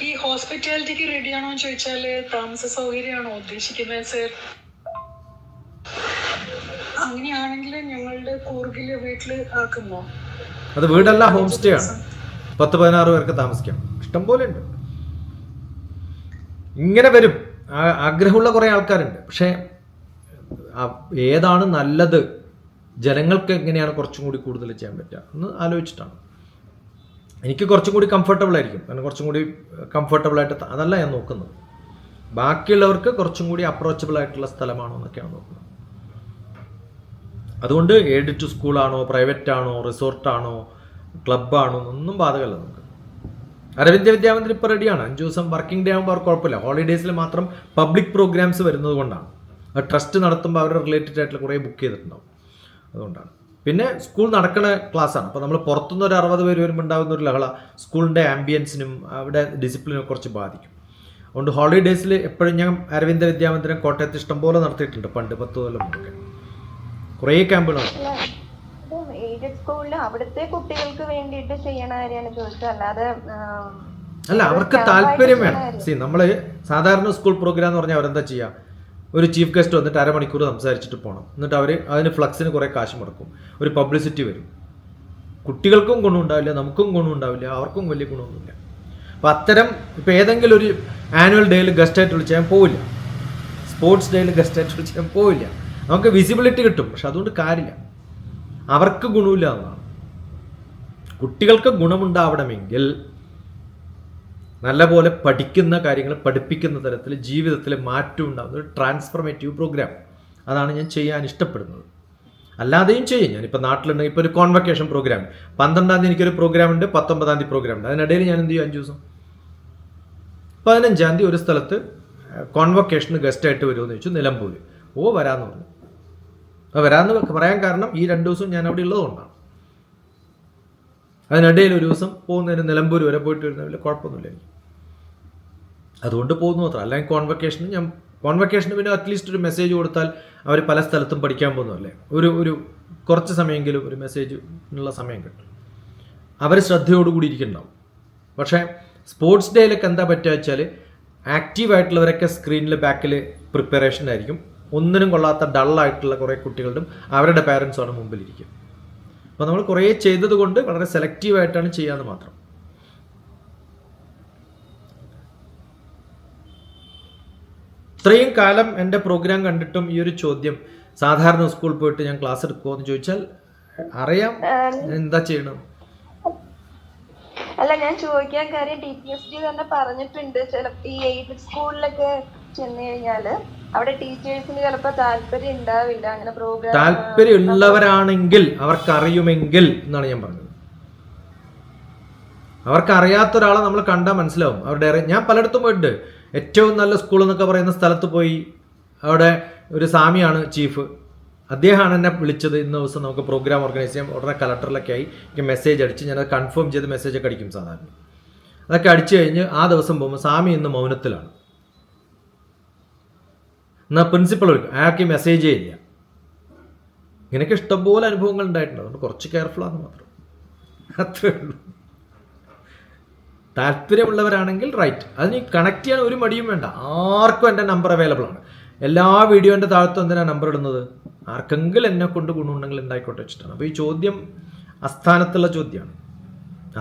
Speaker 3: ഈ ഹോസ്പിറ്റാലിറ്റിക്ക് റെഡിയാണോ എന്ന് ചോദിച്ചാൽ താമസ സൗകര്യമാണോ ഉദ്ദേശിക്കുന്നത് സർ? അങ്ങനെയാണെങ്കിൽ ഞങ്ങളുടെ കൂർഗില് വീട്ടിൽ ആക്കുമോ?
Speaker 2: അത് വീടല്ല, ഹോം സ്റ്റേ ആണ്. 10-16 പേർക്ക് താമസിക്കാം, ഇഷ്ടം പോലെ ഉണ്ട്. ഇങ്ങനെ വരും, ആഗ്രഹമുള്ള കുറേ ആൾക്കാരുണ്ട്. പക്ഷേ ഏതാണ് നല്ലത്, ജനങ്ങൾക്ക് എങ്ങനെയാണ് കുറച്ചും കൂടി കൂടുതൽ ചെയ്യാൻ പറ്റുക എന്ന് ആലോചിച്ചിട്ടാണ്. എനിക്ക് കുറച്ചും കൂടി കംഫർട്ടബിൾ ആയിരിക്കും, കാരണം കുറച്ചും കൂടി കംഫർട്ടബിളായിട്ട് അതല്ല ഞാൻ നോക്കുന്നത്. ബാക്കിയുള്ളവർക്ക് കുറച്ചും കൂടി അപ്രോച്ചബിൾ ആയിട്ടുള്ള സ്ഥലമാണോ എന്നൊക്കെയാണ് നോക്കുന്നത്. അതുകൊണ്ട് എയ്ഡ് ടു സ്കൂളാണോ, പ്രൈവറ്റ് ആണോ, റിസോർട്ടാണോ, ക്ലബ്ബാണോ ഒന്നും ബാധകമല്ല നമുക്ക്. അരവിന്ദ് വിദ്യാമന്ദിർ ഇപ്പോൾ റെഡിയാണ്. 5 ദിവസം വർക്കിംഗ് ഡേ ആകുമ്പോൾ അവർക്ക് കുഴപ്പമില്ല. ഹോളിഡേയ്സിൽ മാത്രം പബ്ലിക് പ്രോഗ്രാംസ് വരുന്നത് കൊണ്ടാണ്. അത് ട്രസ്റ്റ് നടത്തുമ്പോൾ അവരുടെ റിലേറ്റഡ് ആയിട്ടുള്ള കുറേ ബുക്ക് ചെയ്തിട്ടുണ്ടാവും, അതുകൊണ്ടാണ്. പിന്നെ സ്കൂൾ നടക്കുന്ന ക്ലാസ്സാണ്. അപ്പോൾ നമ്മൾ പുറത്തുനിന്ന് ഒരു 60 പേര് വരുമ്പോൾ ഉണ്ടാകുന്ന ഒരു ലഹള സ്കൂളിൻ്റെ ആംബിയൻസിനും അവിടെ ഡിസിപ്ലിനും കുറച്ച് ബാധിക്കും. അതുകൊണ്ട് ഹോളിഡേയ്സിൽ എപ്പോഴും ഞാൻ അരവിന്ദ് വിദ്യാമന്ദിരം കോട്ടയത്ത് ഇഷ്ടംപോലെ നടത്തിയിട്ടുണ്ട്. പണ്ട് 10 കൊല്ലം മുമ്പൊക്കെ കുറേ ക്യാമ്പുകളാണ്.
Speaker 1: എയ്ഡഡ് സ്കൂളിൽ അവിടുത്തെ കുട്ടികൾക്ക് വേണ്ടിയിട്ട് ചെയ്യണ കാര്യമാണ് ചോദിച്ചത്, അല്ലാതെ
Speaker 2: അല്ല, അവർക്ക് താല്പര്യം വേണം. നമ്മള് സാധാരണ സ്കൂൾ പ്രോഗ്രാം എന്ന് പറഞ്ഞാൽ അവരെന്താ ചെയ്യുക, ഒരു ചീഫ് ഗസ്റ്റ് വന്നിട്ട് അരമണിക്കൂർ സംസാരിച്ചിട്ട് പോകണം, എന്നിട്ട് അവർ അതിന് ഫ്ലക്സിന് കുറേ കാശ് മുടക്കും, ഒരു പബ്ലിസിറ്റി വരും. കുട്ടികൾക്കും ഗുണമുണ്ടാവില്ല, നമുക്കും ഗുണമുണ്ടാവില്ല, അവർക്കും വലിയ ഗുണമൊന്നുമില്ല. അപ്പം അത്തരം ഇപ്പം ഏതെങ്കിലും ഒരു ആനുവൽ ഡേയിൽ ഗസ്റ്റായിട്ട് വിളിച്ചാൽ ഞാൻ പോവില്ല, സ്പോർട്സ് ഡേയിൽ ഗസ്റ്റായിട്ട് വിളിച്ചാൽ ഞാൻ പോവില്ല. നമുക്ക് വിസിബിലിറ്റി കിട്ടും, പക്ഷെ അതുകൊണ്ട് കാര്യമില്ല, അവർക്ക് ഗുണമില്ല എന്നാണ്. കുട്ടികൾക്ക് ഗുണമുണ്ടാവണമെങ്കിൽ നല്ലപോലെ പഠിക്കുന്ന കാര്യങ്ങൾ പഠിപ്പിക്കുന്ന തരത്തിൽ ജീവിതത്തിൽ മാറ്റം ഉണ്ടാകുന്ന ഒരു ട്രാൻസ്ഫർമേറ്റീവ് പ്രോഗ്രാം, അതാണ് ഞാൻ ചെയ്യാൻ ഇഷ്ടപ്പെടുന്നത്. അല്ലാതെയും ചെയ്യും. ഞാനിപ്പോൾ നാട്ടിലുണ്ടെങ്കിൽ ഇപ്പോൾ ഒരു കോൺവക്കേഷൻ പ്രോഗ്രാം 12-ാം തീയതി എനിക്കൊരു പ്രോഗ്രാം ഉണ്ട്, 19-ാം തീയതി പ്രോഗ്രാം ഉണ്ട്. അതിനിടയിൽ ഞാൻ എന്ത് ചെയ്യും, 5 ദിവസം 15-ാം തീയതി ഒരു സ്ഥലത്ത് കോൺവക്കേഷന് ഗസ്റ്റായിട്ട് വരുമെന്ന് ചോദിച്ചു, നിലമ്പൂർ. വരാമെന്ന് പറഞ്ഞു. അപ്പോൾ വരാമെന്ന് പറയാൻ കാരണം ഈ 2 ദിവസം ഞാൻ അവിടെ ഉള്ളതുകൊണ്ടാണ്. അതിനിടയിൽ ഒരു ദിവസം പോകുന്നതിന് നിലമ്പൂർ വരെ പോയിട്ട് വരുന്നതിൽ കുഴപ്പമൊന്നുമില്ല എനിക്ക്, അതുകൊണ്ട് പോകുന്നു മാത്രം. അല്ലെങ്കിൽ കോൺവക്കേഷന് പിന്നെ അറ്റ്ലീസ്റ്റ് ഒരു മെസ്സേജ് കൊടുത്താൽ അവർ പല സ്ഥലത്തും പഠിക്കാൻ പോകുന്നതല്ലേ, ഒരു കുറച്ച് സമയമെങ്കിലും ഒരു മെസ്സേജിനുള്ള സമയം കിട്ടും, അവർ ശ്രദ്ധയോടുകൂടി ഇരിക്കുന്നുണ്ടാവും. പക്ഷേ സ്പോർട്സ് ഡേയിലൊക്കെ എന്താ പറ്റുക വെച്ചാൽ ആക്റ്റീവായിട്ടുള്ളവരൊക്കെ സ്ക്രീനിൽ ബാക്കിൽ പ്രിപ്പറേഷൻ ആയിരിക്കും, ഒന്നിനും കൊള്ളാത്ത ഡള്ളായിട്ടുള്ള കുറേ കുട്ടികളുടെ അവരുടെ പാരൻസുമാണ് മുമ്പിലിരിക്കുക. അപ്പോൾ നമ്മൾ കുറേ ചെയ്തത് കൊണ്ട് വളരെ സെലക്റ്റീവായിട്ടാണ് ചെയ്യാമെന്ന് മാത്രം. ഇത്രയും കാലം എൻ്റെ പ്രോഗ്രാം കണ്ടിട്ടും ഈ ഒരു ചോദ്യം, സാധാരണ സ്കൂളിൽ പോയിട്ട് ഞാൻ ക്ലാസ് എടുക്കുമോ എന്ന് ചോദിച്ചാൽ അറിയാം എന്താ ചെയ്യണം.
Speaker 1: അല്ല, ഞാൻ ചോദിക്കാൻ കാര്യം TPSD തന്നെ പറഞ്ഞിട്ടുണ്ട്, ചിലപ്പോൾ ഈ എയ്ഡഡ് സ്കൂളിലൊക്കെ ചെന്ന് കഴിഞ്ഞാല് അവിടെ ടീച്ചേഴ്സിന് ചിലപ്പോൾ താല്പര്യം ഉണ്ടാവില്ല അങ്ങനെ പ്രോഗ്രാം.
Speaker 2: താല്പര്യമുള്ളവരാണെങ്കിൽ അവർക്കറിയുമെങ്കിൽ എന്നാണ് ഞാൻ പറഞ്ഞത്. അവർക്ക് ഒരാളെ നമ്മൾ കണ്ടാൽ മനസ്സിലാവും അവരുടെ. ഞാൻ പലയിടത്തും പോയിട്ടുണ്ട്. ഏറ്റവും നല്ല സ്കൂൾ എന്നൊക്കെ പറയുന്ന സ്ഥലത്ത് പോയി, അവിടെ ഒരു സ്വാമിയാണ് ചീഫ്, അദ്ദേഹമാണ് എന്നെ വിളിച്ചത്, ഇന്ന ദിവസം നമുക്ക് പ്രോഗ്രാം ഓർഗനൈസ് ചെയ്യാം. ഉടനെ കലക്ടറിലൊക്കെ ആയി എനിക്ക് മെസ്സേജ് അടിച്ച്, ഞാനത് കൺഫേം ചെയ്ത് മെസ്സേജൊക്കെ അടിക്കും സാധാരണ. അതൊക്കെ അടിച്ചു കഴിഞ്ഞ് ആ ദിവസം പോകുമ്പോൾ സ്വാമി ഇന്ന് മൗനത്തിലാണ്, എന്നാൽ പ്രിൻസിപ്പൾ വിളിക്കും, അയാൾക്ക് മെസ്സേജേ ഇല്ല. ഇങ്ങനെയൊക്കെ ഇഷ്ടംപോലെ അനുഭവങ്ങൾ ഉണ്ടായിട്ടുണ്ട്. അതുകൊണ്ട് കുറച്ച് കെയർഫുള്ളാന്ന് മാത്രം, അത്രേ ഉള്ളൂ. താല്പര്യമുള്ളവരാണെങ്കിൽ റൈറ്റ്, അതിന് കണക്ട് ചെയ്യാൻ ഒരു മടിയും വേണ്ട. ആർക്കും എൻ്റെ നമ്പർ അവൈലബിൾ ആണ്. എല്ലാ വീഡിയോൻ്റെ താഴത്തും എന്തിനാണ് നമ്പർ ഇടുന്നത്, ആർക്കെങ്കിലും എന്നെ കൊണ്ട് ഗുണമുണ്ടെങ്കിൽ ഉണ്ടായിക്കോട്ടെ വെച്ചിട്ടാണ്. അപ്പോൾ ഈ ചോദ്യം അസ്ഥാനത്തുള്ള ചോദ്യമാണ്,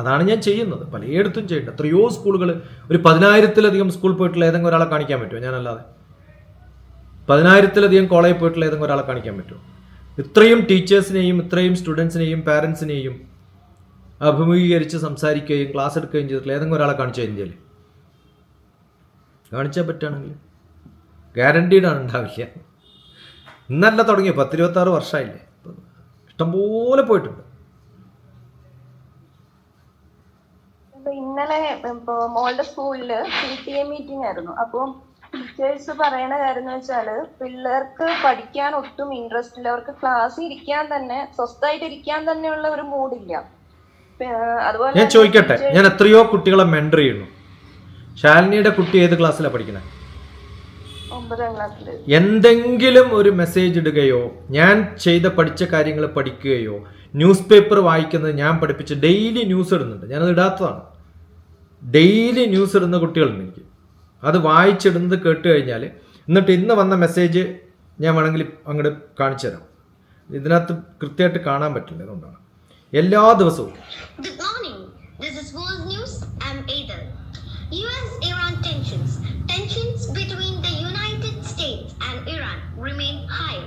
Speaker 2: അതാണ് ഞാൻ ചെയ്യുന്നത്, പലയിടത്തും ചെയ്യുന്നത്. എത്രയോ സ്കൂളുകൾ, ഒരു 10,000-ത്തിലധികം സ്കൂൾ പോയിട്ടുള്ള ഏതെങ്കിലും ഒരാളെ കാണിക്കാൻ പറ്റുമോ? ഞാനല്ലാതെ 10,000-ത്തിലധികം കോളേജിൽ പോയിട്ടുള്ള ഏതെങ്കിലും ഒരാളെ കാണിക്കാൻ പറ്റുമോ? ഇത്രയും ടീച്ചേഴ്സിനെയും ഇത്രയും സ്റ്റുഡൻസിനെയും പാരൻസിനെയും അഭിമുഖീകരിച്ച് സംസാരിക്കുകയും ക്ലാസ് എടുക്കുകയും ചെയ്തിട്ടുള്ള ഏതെങ്കിലും ഒരാളെ കാണിച്ചോ ഇന്ത്യയിൽ? കാണിച്ചാൽ പറ്റുകയാണെങ്കിൽ ഗ്യാരണ്ടീഡാണ് ഉണ്ടാവില്ല. ഇന്നല്ല തുടങ്ങിയ 10-26 വർഷമായില്ലേ, ഇഷ്ടംപോലെ പോയിട്ടുണ്ട്.
Speaker 1: ഇന്നലെ ഇപ്പൊ മോളുടെ സ്കൂളില് PTA മീറ്റിംഗ് ആയിരുന്നു. അപ്പോൾ ടീച്ചേഴ്സ് പറയണ കാര്യം എന്ന് വെച്ചാല് പിള്ളേർക്ക് പഠിക്കാൻ ഒട്ടും ഇൻട്രസ്റ്റ് ഇല്ല, അവർക്ക് ക്ലാസ്സിൽ ഇരിക്കാൻ തന്നെ, സ്വസ്ഥമായിട്ട് ഇരിക്കാൻ തന്നെയുള്ള ഒരു മൂഡില്ല. അതുപോലെ
Speaker 2: ഞാൻ ചോദിക്കട്ടെ, ഞാൻ എത്രയോ കുട്ടികളെ മെന്റർ ചെയ്യുന്നു. ശാലിനിയുടെ കുട്ടി ഏത് ക്ലാസ്സിലാണ് പഠിക്കണേ?
Speaker 1: 9ാം ക്ലാസ്സിൽ.
Speaker 2: എന്തെങ്കിലും ഒരു മെസ്സേജ് ഇടുകയോ, ഞാൻ പഠിച്ച കാര്യങ്ങൾ പഠിക്കുകയോ, ന്യൂസ് പേപ്പർ വായിക്കുന്നത് ഞാൻ പഠിപ്പിച്ച് ഡെയിലി ന്യൂസ് ഇടുന്നുണ്ട്. ഞാനത് ഇടാത്തതാണ്. ഡെയിലി ന്യൂസ് ഇടുന്ന കുട്ടികളുണ്ട് എനിക്ക്. അത് വായിച്ചിടുന്നത് കേട്ട് കഴിഞ്ഞാൽ, എന്നിട്ട് ഇന്ന് വന്ന മെസ്സേജ് ഞാൻ വേണമെങ്കിൽ അങ്ങോട്ട് കാണിച്ചു തരാം. ഇതിനകത്ത് കൃത്യമായിട്ട് കാണാൻ പറ്റില്ല, അതുകൊണ്ടാണ്. എല്ലാ ദിവസവും
Speaker 4: Good morning. This is World News. I'm Adel. US-Iran tensions between the United States and Iran remain high.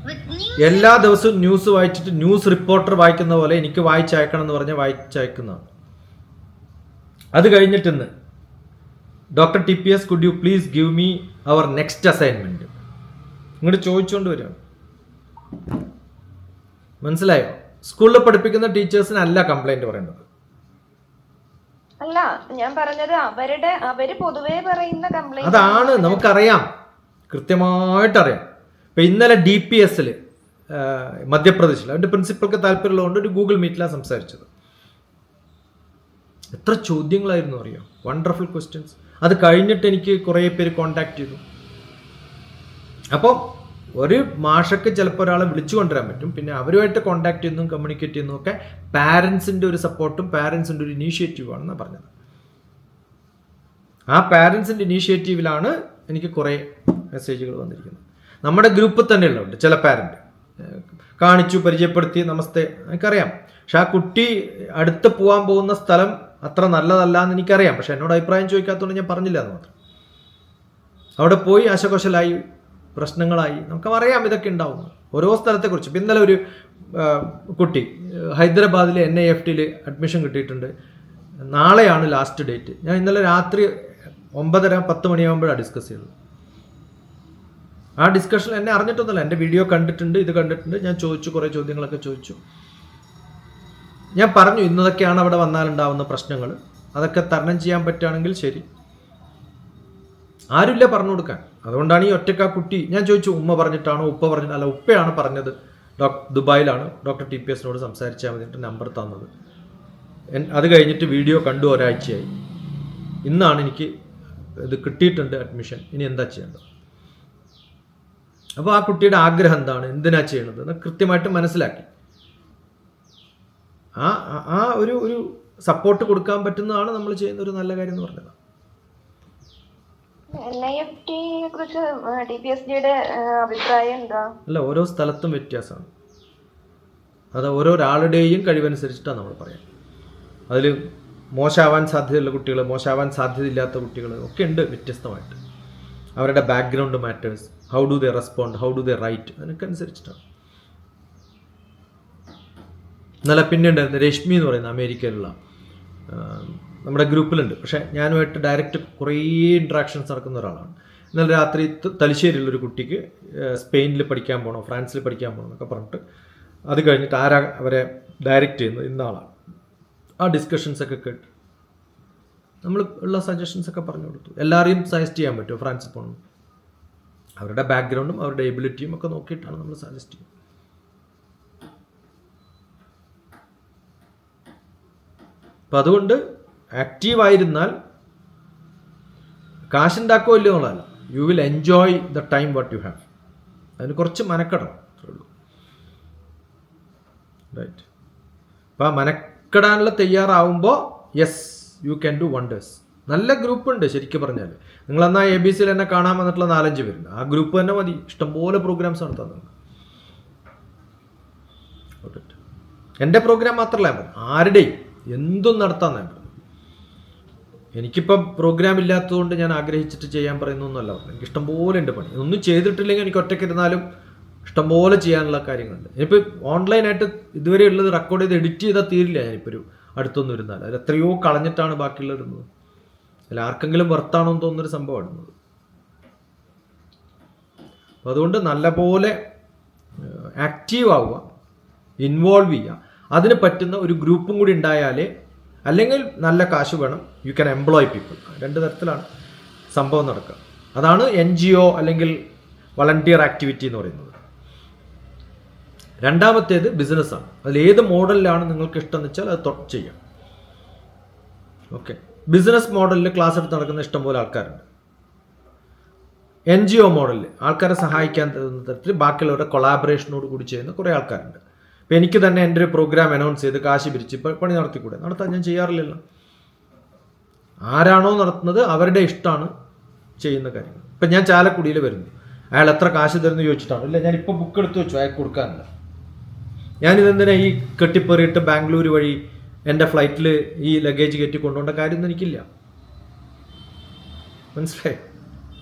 Speaker 4: With news
Speaker 2: എല്ലാ ദിവസവും ന്യൂസ് വായിച്ചിട്ട് ന്യൂസ് റിപ്പോർട്ടർ വായിക്കുന്ന പോലെ എനിക്ക് വായിച്ചയക്കണം എന്ന് പറഞ്ഞാൽ വായിച്ചയക്കുന്നതാണ്. അത് കഴിഞ്ഞിട്ട് ഇന്ന് doctor TPS, could you please give me our next assignment ഇങ്ങോട്ട് ചോദിച്ചുകൊണ്ട് വരികയാണ്. മനസ്സിലായോ? സ്കൂളിൽ പഠിപ്പിക്കുന്ന ടീച്ചേഴ്സിനല്ല കംപ്ലൈന്റ് പറയേണ്ടത്.
Speaker 1: അല്ല, ഞാൻ പറഞ്ഞത് അവര് പൊതുവേ പറയുന്ന കംപ്ലൈന്റ്
Speaker 2: അതാണ്. നമുക്കറിയാം, കൃത്യമായിട്ടറിയാം. ഇപ്പൊ ഇന്നലെ DPS-ൽ മധ്യപ്രദേശിൽ അവൻ്റെ പ്രിൻസിപ്പൾക്ക് താല്പര്യമുള്ളതുകൊണ്ട് ഒരു ഗൂഗിൾ മീറ്റിലാണ് സംസാരിച്ചത്. എത്ര ചോദ്യങ്ങളായിരുന്നു അറിയാം, വണ്ടർഫുൾ ക്വസ്റ്റ്യൻസ്. അത് കഴിഞ്ഞിട്ട് എനിക്ക് കുറേ പേര് കോണ്ടാക്ട് ചെയ്തു. അപ്പോൾ ഒരു മാഷക്ക് ചിലപ്പോൾ ഒരാളെ വിളിച്ചു കൊണ്ടുവരാൻ പറ്റും. പിന്നെ അവരുമായിട്ട് കോൺടാക്ട് ചെയ്യുന്നതും കമ്മ്യൂണിക്കേറ്റ് ചെയ്യുന്നതും ഒക്കെ പാരൻസിൻ്റെ ഒരു സപ്പോർട്ടും പാരൻസിൻ്റെ ഒരു ഇനീഷ്യേറ്റീവാണെന്നാണ് പറഞ്ഞത്. ആ പാരൻസിൻ്റെ ഇനീഷ്യേറ്റീവിലാണ് എനിക്ക് കുറേ മെസ്സേജുകൾ വന്നിരിക്കുന്നത്. നമ്മുടെ ഗ്രൂപ്പിൽ തന്നെയുള്ളതുണ്ട്. ചില പാരൻറ്റ് കാണിച്ചു, പരിചയപ്പെടുത്തി, നമസ്തേ, എനിക്കറിയാം. പക്ഷെ ആ കുട്ടി അടുത്ത് പോകാൻ പോകുന്ന സ്ഥലം അത്ര നല്ലതല്ല എന്ന് എനിക്കറിയാം. പക്ഷെ എന്നോട് അഭിപ്രായം ചോദിക്കാത്തതുകൊണ്ട് ഞാൻ പറഞ്ഞില്ല എന്ന് മാത്രം. അവിടെ പോയി ആശകോശലായി, പ്രശ്നങ്ങളായി. നമുക്കറിയാം ഇതൊക്കെ ഉണ്ടാവുന്നു ഓരോ സ്ഥലത്തെക്കുറിച്ച്. ഇപ്പം ഇന്നലെ ഒരു കുട്ടി ഹൈദരാബാദിലെ NIFTയിൽ അഡ്മിഷൻ കിട്ടിയിട്ടുണ്ട്. നാളെയാണ് ലാസ്റ്റ് ഡേറ്റ്. ഞാൻ ഇന്നലെ രാത്രി 9:30-10 മണിയാകുമ്പോഴാണ് ഡിസ്കസ് ചെയ്തത്. ആ ഡിസ്കഷൻ എന്നെ അറിഞ്ഞിട്ടൊന്നുമല്ല, എൻ്റെ വീഡിയോ കണ്ടിട്ടുണ്ട്, ഇത് കണ്ടിട്ടുണ്ട്. ഞാൻ ചോദിച്ചു, കുറേ ചോദ്യങ്ങളൊക്കെ ചോദിച്ചു. ഞാൻ പറഞ്ഞു ഇന്നതൊക്കെയാണ് അവിടെ വന്നാലുണ്ടാവുന്ന പ്രശ്നങ്ങൾ, അതൊക്കെ തരണം ചെയ്യാൻ പറ്റുകയാണെങ്കിൽ ശരി. ആരുമില്ല പറഞ്ഞു കൊടുക്കാൻ. അതുകൊണ്ടാണ് ഈ ഒറ്റക്കാ കുട്ടി. ഞാൻ ചോദിച്ചു ഉമ്മ പറഞ്ഞിട്ടാണോ ഉപ്പ പറഞ്ഞിട്ട്? അല്ല, ഉപ്പയാണ് പറഞ്ഞത്. ദുബായിലാണ്. ഡോക്ടർ TPSനോട് സംസാരിച്ചാൽ മതി, നമ്പർ തന്നത്. അത് കഴിഞ്ഞിട്ട് വീഡിയോ കണ്ടു ഒരാഴ്ചയായി. ഇന്നാണ് എനിക്ക് ഇത് കിട്ടിയിട്ടുണ്ട് അഡ്മിഷൻ. ഇനി എന്താ ചെയ്യേണ്ടത്? അപ്പോൾ ആ കുട്ടിയുടെ ആഗ്രഹം എന്താണ്, എന്തിനാ ചെയ്യണത് എന്ന് കൃത്യമായിട്ട് മനസ്സിലാക്കി. ആ ഒരു സപ്പോർട്ട് കൊടുക്കാൻ പറ്റുന്നതാണ് നമ്മൾ ചെയ്യുന്ന ഒരു നല്ല കാര്യം എന്ന് പറഞ്ഞത്.
Speaker 1: NIFTയെ കുറിച്ച് TPSGയുടെ അഭിപ്രായം എന്താ?
Speaker 2: അല്ല, ഓരോ സ്ഥലത്തും വ്യത്യാസമാണ്. അത് ഓരോരാളുടെയും കഴിവനുസരിച്ചിട്ടാണ് നമ്മൾ പറയാം. അതിൽ മോശമാവാൻ സാധ്യതയുള്ള കുട്ടികൾ, മോശമാവാൻ സാധ്യതയില്ലാത്ത കുട്ടികൾ ഒക്കെ ഉണ്ട് വ്യത്യസ്തമായിട്ട്. അവരുടെ background matters. How do they respond, how do they write, അതിനൊക്കെ അനുസരിച്ചിട്ടാണ്. നല്ല പിന്നെ ഉണ്ടായിരുന്നു രശ്മി എന്ന് പറയുന്ന അമേരിക്കയിലുള്ള നമ്മുടെ ഗ്രൂപ്പിലുണ്ട്. പക്ഷേ ഞാനുമായിട്ട് ഡയറക്റ്റ് കുറേ ഇൻട്രാക്ഷൻസ് നടക്കുന്ന ഒരാളാണ്. ഇന്നലെ രാത്രി തലശ്ശേരിയിലുള്ളൊരു കുട്ടിക്ക് സ്പെയിനിൽ പഠിക്കാൻ പോകണോ, ഫ്രാൻസിൽ പഠിക്കാൻ പോകണം എന്നൊക്കെ പറഞ്ഞിട്ട് അത് കഴിഞ്ഞിട്ട് ആരാ അവരെ ഡയറക്റ്റ് ചെയ്യുന്നത് ഇന്നാളാണ്. ആ ഡിസ്കഷൻസൊക്കെ കേട്ട് നമ്മൾ ഉള്ള സജഷൻസൊക്കെ പറഞ്ഞു കൊടുത്തു. എല്ലാവരെയും സജസ്റ്റ് ചെയ്യാൻ പറ്റുമോ ഫ്രാൻസിൽ പോകണം? അവരുടെ ബാക്ക്ഗ്രൗണ്ടും അവരുടെ എബിലിറ്റിയും ഒക്കെ നോക്കിയിട്ടാണ് നമ്മൾ സജസ്റ്റ് ചെയ്യുന്നത്. അപ്പം അതുകൊണ്ട് ആക്റ്റീവായിരുന്നാൽ കാശുണ്ടാക്കുമോ ഇല്ലയോ എന്നുള്ളതല്ല, you will enjoy the time what you have. അതിന് കുറച്ച് മനക്കെടണം, അത്രേ ഉള്ളൂ. റൈറ്റ്. അപ്പോൾ ആ മനക്കെടാനുള്ള തയ്യാറാവുമ്പോൾ yes you can do wonders. നല്ല ഗ്രൂപ്പുണ്ട് ശരിക്കും പറഞ്ഞാൽ. നിങ്ങളെന്നാൽ ABCയിൽ എന്നെ കാണാൻ വന്നിട്ടുള്ള 4-5 പേരുണ്ട്. ആ ഗ്രൂപ്പ് തന്നെ മതി, ഇഷ്ടംപോലെ പ്രോഗ്രാംസ് നടത്താൻ നിങ്ങൾക്ക്. എൻ്റെ പ്രോഗ്രാം മാത്രമല്ല ഞാൻ പറഞ്ഞു, ആരുടെയും എന്തും നടത്താൻ ഞാൻ പറഞ്ഞു. എനിക്കിപ്പം പ്രോഗ്രാം ഇല്ലാത്തതുകൊണ്ട് ഞാൻ ആഗ്രഹിച്ചിട്ട് ചെയ്യാൻ പറയുന്നൊന്നുമല്ല പറഞ്ഞു. എനിക്ക് ഇഷ്ടംപോലെ ഉണ്ട് പണി. ഒന്നും ചെയ്തിട്ടില്ലെങ്കിൽ എനിക്ക് ഒറ്റയ്ക്കിരുന്നാലും ഇഷ്ടംപോലെ ചെയ്യാനുള്ള കാര്യങ്ങളുണ്ട്. ഇനിയിപ്പോൾ ഓൺലൈനായിട്ട് ഇതുവരെ ഉള്ളത് റെക്കോർഡ് ചെയ്ത് എഡിറ്റ് ചെയ്താൽ തീരില്ല. ഞാനിപ്പോൾ ഒരു അടുത്തൊന്നും ഇരുന്നാൽ അതിൽ എത്രയോ കളഞ്ഞിട്ടാണ് ബാക്കിയുള്ളത് ഇടുന്നത്. അല്ല ആർക്കെങ്കിലും വെർത്താണോ എന്ന് തോന്നുന്നൊരു സംഭവമാണ് ഇടുന്നത്. അപ്പോൾ അതുകൊണ്ട് നല്ലപോലെ ആക്റ്റീവ് ആവുക, ഇൻവോൾവ് ചെയ്യുക. അതിന് പറ്റുന്ന ഒരു ഗ്രൂപ്പും കൂടി ഉണ്ടായാലേ, അല്ലെങ്കിൽ നല്ല കാശ് വേണം, യു ക്യാൻ എംപ്ലോയ് പീപ്പിൾ. 2 തരത്തിലാണ് സംഭവം നടക്കുക. അതാണ് NGO അല്ലെങ്കിൽ വളണ്ടിയർ ആക്ടിവിറ്റി എന്ന് പറയുന്നത്. രണ്ടാമത്തേത് ബിസിനസ്സാണ്. അതിൽ ഏത് മോഡലിലാണ് നിങ്ങൾക്ക് ഇഷ്ടം എന്ന് വെച്ചാൽ അത് ചെയ്യാം. ഓക്കെ. ബിസിനസ് മോഡലിൽ ക്ലാസ് എടുത്ത് നടക്കുന്ന ഇഷ്ടംപോലെ ആൾക്കാരുണ്ട്. NGO മോഡലിൽ ആൾക്കാരെ സഹായിക്കാൻ തരത്തിൽ ബാക്കിയുള്ളവരുടെ കൊളാബറേഷനോട് കൂടി ചെയ്യുന്ന കുറേ ആൾക്കാരുണ്ട്. ഇപ്പോൾ എനിക്ക് തന്നെ എൻ്റെ ഒരു പ്രോഗ്രാം അനൗൺസ് ചെയ്ത് കാശ് പിരിച്ച് പണി നടത്തിക്കൂടെ? നടത്താൻ ഞാൻ ചെയ്യാറില്ലല്ലോ. ആരാണോ നടത്തുന്നത് അവരുടെ ഇഷ്ടമാണ് ചെയ്യുന്ന കാര്യങ്ങൾ. ഇപ്പം ഞാൻ ചാലക്കുടിയിൽ വരുന്നു, അയാൾ എത്ര കാശ് തരുന്നു ചോദിച്ചിട്ടാണ്. ഇല്ല, ഞാനിപ്പോൾ ബുക്ക് എടുത്ത് വെച്ചു, അയാൾക്ക് കൊടുക്കാനില്ല. ഞാനിതെന്തിനാ ഈ കെട്ടിപ്പേറിയിട്ട് ബാംഗ്ലൂർ വഴി എൻ്റെ ഫ്ലൈറ്റിൽ ഈ ലഗേജ് കയറ്റി കൊണ്ടുപോകേണ്ട കാര്യമൊന്നും എനിക്കില്ല. മനസ്സിലായി?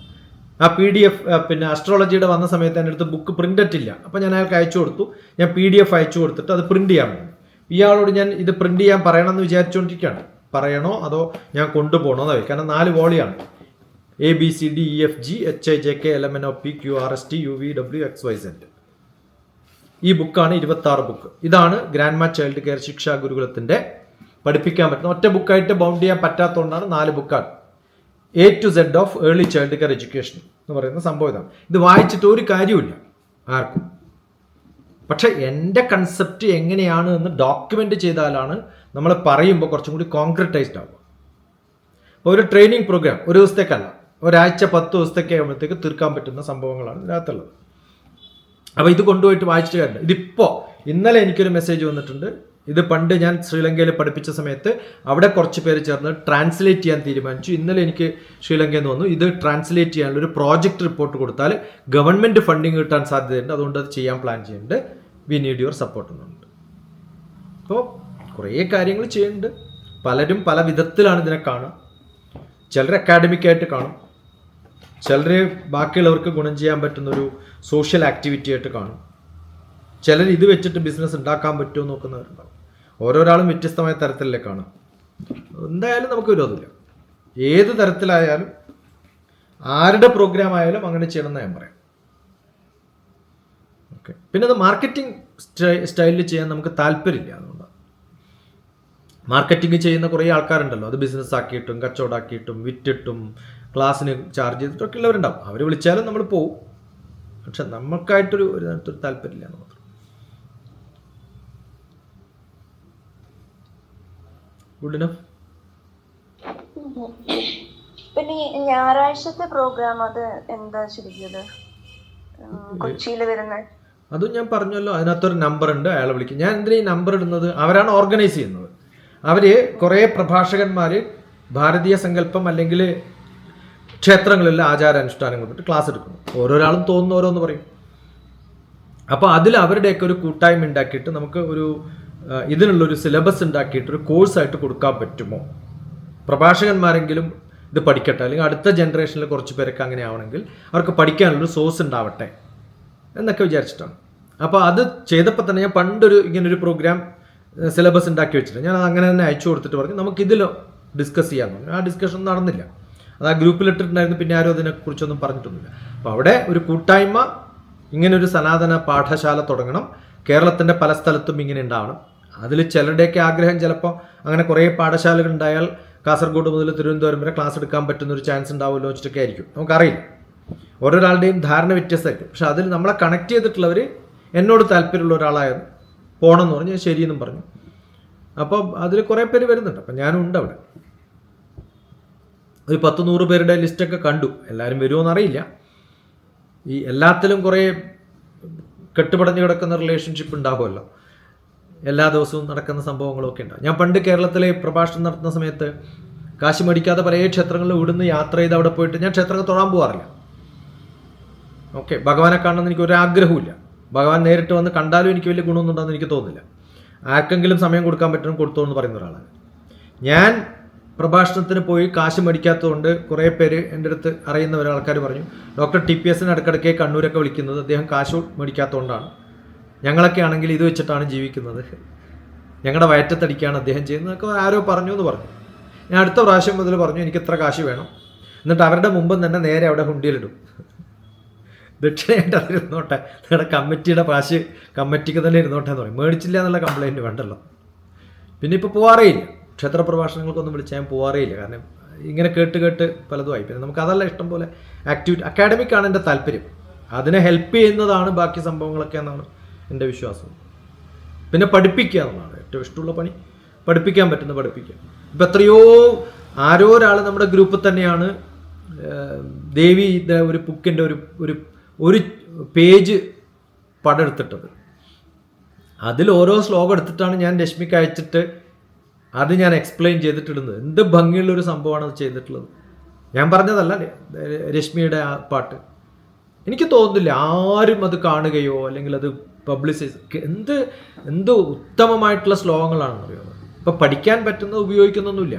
Speaker 2: ആ PDF പിന്നെ അസ്ട്രോളജിയുടെ വന്ന സമയത്ത് എൻ്റെ അടുത്ത് ബുക്ക് പ്രിൻ്റ് ഇല്ല. അപ്പോൾ ഞാൻ അയാൾക്ക് അയച്ചു കൊടുത്തു. ഞാൻ PDF അയച്ചു കൊടുത്തിട്ട് അത് പ്രിൻ്റ് ചെയ്യാൻ വേണ്ടി ഇയാളോട് ഞാൻ ഇത് പ്രിൻ്റ് ചെയ്യാൻ പറയണമെന്ന് വിചാരിച്ചുകൊണ്ടിരിക്കുകയാണ്. പറയണോ അതോ ഞാൻ കൊണ്ടുപോകണോ എന്നായി. കാരണം 4 വോളിയാണ്. ABCDEFGHIJKLMNOPQRSTUVWXYZ. ഈ ബുക്കാണ് 26 ബുക്ക്. ഇതാണ് ഗ്രാൻഡ്മ ചൈൽഡ് കെയർ ശിക്ഷാ ഗുരുകുലത്തിൻ്റെ പഠിപ്പിക്കാൻ പറ്റുന്ന ഒറ്റ ബുക്കായിട്ട് ബൗണ്ട് ചെയ്യാൻ പറ്റാത്തതുകൊണ്ടാണ് 4 ബുക്കാണ്. A to Z of early child care education എന്ന് പറയുന്ന സംഭവം ഇതാണ്. ഇത് വായിച്ചിട്ട് ഒരു കാര്യമില്ല ആർക്കും. പക്ഷെ എൻ്റെ കൺസെപ്റ്റ് എങ്ങനെയാണ് എന്ന് ഡോക്യുമെൻ്റ് ചെയ്താലാണ് നമ്മൾ പറയുമ്പോൾ കുറച്ചും കൂടി കോൺക്രറ്റൈസ്ഡ് ആവുക. അപ്പോൾ ഒരു ട്രെയിനിങ് പ്രോഗ്രാം ഒരു ദിവസത്തേക്കല്ല, ഒരാഴ്ച 10 ദിവസത്തേക്ക് ആകുമ്പോഴത്തേക്ക് തീർക്കാൻ പറ്റുന്ന സംഭവങ്ങളാണ് ഇതിനകത്തുള്ളത്. അപ്പോൾ ഇത് കൊണ്ടുപോയിട്ട് വായിച്ചിട്ട് കാര്യമില്ല. ഇതിപ്പോൾ ഇന്നലെ എനിക്കൊരു മെസ്സേജ് വന്നിട്ടുണ്ട്. ഇത് പണ്ട് ഞാൻ ശ്രീലങ്കയിൽ പഠിപ്പിച്ച സമയത്ത് അവിടെ കുറച്ച് പേര് ചേർന്ന് ട്രാൻസ്ലേറ്റ് ചെയ്യാൻ തീരുമാനിച്ചു. ഇന്നലെ എനിക്ക് ശ്രീലങ്കയിൽ നിന്ന് വന്നു, ഇത് ട്രാൻസ്ലേറ്റ് ചെയ്യാനുള്ള ഒരു പ്രോജക്റ്റ് റിപ്പോർട്ട് കൊടുത്താൽ ഗവൺമെൻറ് ഫണ്ടിങ് കിട്ടാൻ സാധ്യതയുണ്ട്, അതുകൊണ്ട് അത് ചെയ്യാൻ പ്ലാൻ ചെയ്യുന്നുണ്ട്. വി നീഡ് യുവർ സപ്പോർട്ട് എന്നുണ്ട്. അപ്പോൾ കുറേ കാര്യങ്ങൾ ചെയ്യുന്നുണ്ട്. പലരും പല വിധത്തിലാണ് ഇതിനെ കാണുക. ചിലർ അക്കാഡമിക്കായിട്ട് കാണും, ചിലർ ബാക്കിയുള്ളവർക്ക് ഗുണം ചെയ്യാൻ പറ്റുന്നൊരു സോഷ്യൽ ആക്ടിവിറ്റി ആയിട്ട് കാണും, ചിലർ ഇത് വെച്ചിട്ട് ബിസിനസ് ഉണ്ടാക്കാൻ പറ്റുമോ നോക്കുന്നവരുണ്ടാവും. ഓരോരാളും വ്യത്യസ്തമായ തരത്തിലല്ലേ കാണും. എന്തായാലും നമുക്ക് വിരോധമില്ല. ഏത് തരത്തിലായാലും ആരുടെ പ്രോഗ്രാം ആയാലും അങ്ങനെ ചെയ്യണമെന്ന് ഞാൻ പറയാം. ഓക്കെ. പിന്നെ അത് മാർക്കറ്റിംഗ് സ്റ്റൈലിൽ ചെയ്യാൻ നമുക്ക് താല്പര്യമില്ല. അതുകൊണ്ടാണ് മാർക്കറ്റിംഗ് ചെയ്യുന്ന കുറേ ആൾക്കാരുണ്ടല്ലോ, അത് ബിസിനസ് ആക്കിയിട്ടും കച്ചവടമാക്കിയിട്ടും വിറ്റിട്ടും ക്ലാസ്സിന് ചാർജ് ചെയ്തിട്ടൊക്കെ ഉള്ളവരുണ്ടാവും. അവർ വിളിച്ചാലും നമ്മൾ പോവും. പക്ഷെ നമുക്കായിട്ടൊരു താല്പര്യമില്ല എന്ന് മാത്രം. Good enough.
Speaker 1: പിന്നെ ഈ ഞായറാഴ്ചത്തെ പ്രോഗ്രാം അത് എന്താ ശരിക്കും കൊച്ചിയിൽ വരുന്നത്?
Speaker 2: അതും ഞാൻ പറഞ്ഞല്ലോ, അതിനകത്തൊരു നമ്പർ ഉണ്ട്, അയാളെ വിളിക്കും. ഞാൻ എന്തിനാ ഈ നമ്പർ ഇടുന്നത്? അവരാണ് ഓർഗനൈസ് ചെയ്യുന്നത്. അവർ കുറേ പ്രഭാഷകന്മാർ ഭാരതീയ സങ്കല്പം അല്ലെങ്കിൽ ക്ഷേത്രങ്ങളിലെ ആചാരാനുഷ്ഠാനങ്ങൾ പറ്റി ക്ലാസ് എടുക്കുന്നു. ഓരോരാളും തോന്നുന്ന ഓരോന്ന് പറയും. അപ്പോൾ അതിൽ അവരുടെയൊക്കെ ഒരു കൂട്ടായ്മ ഉണ്ടാക്കിയിട്ട് നമുക്ക് ഒരു ഇതിനുള്ളൊരു സിലബസ് ഉണ്ടാക്കിയിട്ട് ഒരു കോഴ്സായിട്ട് കൊടുക്കാൻ പറ്റുമോ? പ്രഭാഷകന്മാരെങ്കിലും ഇത് പഠിക്കട്ടെ, അല്ലെങ്കിൽ അടുത്ത ജനറേഷനിൽ കുറച്ച് പേരൊക്കെ അങ്ങനെ ആവണമെങ്കിൽ അവർക്ക് പഠിക്കാനുള്ളൊരു സോഴ്സ് ഉണ്ടാവട്ടെ എന്നൊക്കെ വിചാരിച്ചിട്ടാണ്. അപ്പോൾ അത് ചെയ്തപ്പോൾ തന്നെ ഞാൻ പണ്ടൊരു ഇങ്ങനൊരു പ്രോഗ്രാം സിലബസ് ഉണ്ടാക്കി വെച്ചിട്ട് ഞാൻ അങ്ങനെ തന്നെ അയച്ചു കൊടുത്തിട്ട് പറഞ്ഞു നമുക്കിതിൽ ഡിസ്കസ് ചെയ്യാമെന്ന് പറഞ്ഞു. ആ ഡിസ്കഷൻ നടന്നില്ല. അത് ആ ഗ്രൂപ്പിലിട്ടിട്ടുണ്ടായിരുന്നു. പിന്നെ ആരും അതിനെക്കുറിച്ചൊന്നും പറഞ്ഞിട്ടൊന്നുമില്ല. അപ്പോൾ അവിടെ ഒരു കൂട്ടായ്മ, ഇങ്ങനൊരു സനാതന പാഠശാല തുടങ്ങണം, കേരളത്തിൻ്റെ പല സ്ഥലത്തും ഇങ്ങനെ ഉണ്ടാവണം. അതിൽ ചിലരുടെയൊക്കെ ആഗ്രഹം ചിലപ്പോൾ അങ്ങനെ കുറേ പാഠശാലകൾ ഉണ്ടായാൽ കാസർഗോഡ് മുതൽ തിരുവനന്തപുരം വരെ ക്ലാസ് എടുക്കാൻ പറ്റുന്നൊരു ചാൻസ് ഉണ്ടാവുമല്ലോ വെച്ചിട്ടൊക്കെ ആയിരിക്കും. നമുക്കറിയില്ല, ഓരോരാളുടെയും ധാരണ വ്യത്യസ്തമായിരിക്കും. പക്ഷെ അതിൽ നമ്മളെ കണക്ട് ചെയ്തിട്ടുള്ളവർ എന്നോട് താല്പര്യമുള്ള ഒരാളായിരുന്നു, പോകണമെന്ന് പറഞ്ഞ് ശരിയെന്നും പറഞ്ഞു. അപ്പോൾ അതിൽ കുറേ പേര് വരുന്നുണ്ട്. അപ്പം ഞാനും ഉണ്ട് അവിടെ. ഒരു 10-100 പേരുടെ ലിസ്റ്റൊക്കെ കണ്ടു. എല്ലാവരും വരുമോ എന്നറിയില്ല. ഈ എല്ലാത്തിലും കുറേ കെട്ടുപടഞ്ഞു കിടക്കുന്ന റിലേഷൻഷിപ്പ് ഉണ്ടാകുമല്ലോ, എല്ലാ ദിവസവും നടക്കുന്ന സംഭവങ്ങളൊക്കെ ഉണ്ടാകും. ഞാൻ പണ്ട് കേരളത്തിലെ പ്രഭാഷണം നടത്തുന്ന സമയത്ത് കാശ് മേടിക്കാതെ പല ക്ഷേത്രങ്ങളിലും ഇവിടുന്ന് യാത്ര ചെയ്ത് അവിടെ പോയിട്ട് ഞാൻ ക്ഷേത്രങ്ങൾ തൊഴാൻ പോകാറില്ല. ഓക്കെ, ഭഗവാനെ കാണണമെന്ന് എനിക്ക് ഒരാഗ്രഹമില്ല. ഭഗവാൻ നേരിട്ട് വന്ന് കണ്ടാലും എനിക്ക് വലിയ ഗുണമൊന്നും ഉണ്ടാകുമെന്ന് എനിക്ക് തോന്നുന്നില്ല. ആർക്കെങ്കിലും സമയം കൊടുക്കാൻ പറ്റണം കൊടുത്തോ എന്ന് പറയുന്ന ഒരാളാണ് ഞാൻ. പ്രഭാഷണത്തിന് പോയി കാശ് മേടിക്കാത്തതുകൊണ്ട് കുറേ പേര് എൻ്റെ അടുത്ത് അറിയുന്ന ഒരാൾക്കാർ പറഞ്ഞു, ഡോക്ടർ TPS ഇടയ്ക്കിടയ്ക്ക് കണ്ണൂരൊക്കെ വിളിക്കുന്നത് അദ്ദേഹം കാശ് മേടിക്കാത്തതുകൊണ്ടാണ്, ഞങ്ങളൊക്കെ ആണെങ്കിൽ ഇത് വെച്ചിട്ടാണ് ജീവിക്കുന്നത്, ഞങ്ങളുടെ വയറ്റത്തടിക്കാണ് അദ്ദേഹം ചെയ്യുന്നതൊക്കെ ആരോ പറഞ്ഞു എന്ന് പറഞ്ഞു. ഞാൻ അടുത്ത പ്രാവശ്യം മുതൽ പറഞ്ഞു എനിക്ക് ഇത്ര കാശ് വേണം. എന്നിട്ട് അവരുടെ മുമ്പ് തന്നെ നേരെ അവിടെ ഹുണ്ടിയിലിടും, ദക്ഷിണയായിട്ട് അതിരുന്നോട്ടെ, നിങ്ങളുടെ കമ്മിറ്റിയുടെ കാശ് കമ്മിറ്റിക്ക് തന്നെ ഇരുന്നോട്ടെ എന്ന് പറയും. മേടിച്ചില്ല എന്നുള്ള കംപ്ലയിൻറ്റ് വേണ്ടല്ലോ. പിന്നെ ഇപ്പോൾ പോവാറേ ഇല്ല, ക്ഷേത്ര പ്രഭാഷണങ്ങൾക്കൊന്നും വിളിച്ചാൽ ഞാൻ പോവാറേ ഇല്ല. കാരണം ഇങ്ങനെ കേട്ട് പലതുമായി. പിന്നെ നമുക്ക് അതല്ല ഇഷ്ടം പോലെ അക്കാഡമിക്കാണ് എൻ്റെ താല്പര്യം, അതിനെ ഹെൽപ്പ് ചെയ്യുന്നതാണ് ബാക്കി സംഭവങ്ങളൊക്കെ എന്നാണ് എൻ്റെ വിശ്വാസം. പിന്നെ പഠിപ്പിക്കുക എന്നുള്ളതാണ് ഏറ്റവും ഇഷ്ടമുള്ള പണി. പഠിപ്പിക്കാൻ പറ്റുന്ന പഠിപ്പിക്കുക. ഇപ്പം എത്രയോ ആരോ ഒരാൾ നമ്മുടെ ഗ്രൂപ്പിൽ തന്നെയാണ് ദേവിയുടെ ഒരു ബുക്കിൻ്റെ ഒരു പേജ് പടം എടുത്തിട്ടത്. അതിൽ ഓരോ ശ്ലോകം എടുത്തിട്ടാണ് ഞാൻ രശ്മിക്ക് അയച്ചിട്ട് അത് ഞാൻ എക്സ്പ്ലെയിൻ ചെയ്തിട്ടിടുന്നത്. എന്ത് ഭംഗിയുള്ളൊരു സംഭവമാണ് അത് ചെയ്തിട്ടുള്ളത്. ഞാൻ പറഞ്ഞതല്ല, രശ്മിയുടെ ആ പാട്ട്. എനിക്ക് തോന്നുന്നില്ല ആരും അത് കാണുകയോ അല്ലെങ്കിൽ അത് പബ്ലിസൈസ്, എന്ത് ഉത്തമമായിട്ടുള്ള ശ്ലോകങ്ങളാണെന്ന് അറിയുന്നത്. ഇപ്പം പഠിക്കാൻ പറ്റുന്നത് ഉപയോഗിക്കുന്നൊന്നുമില്ല.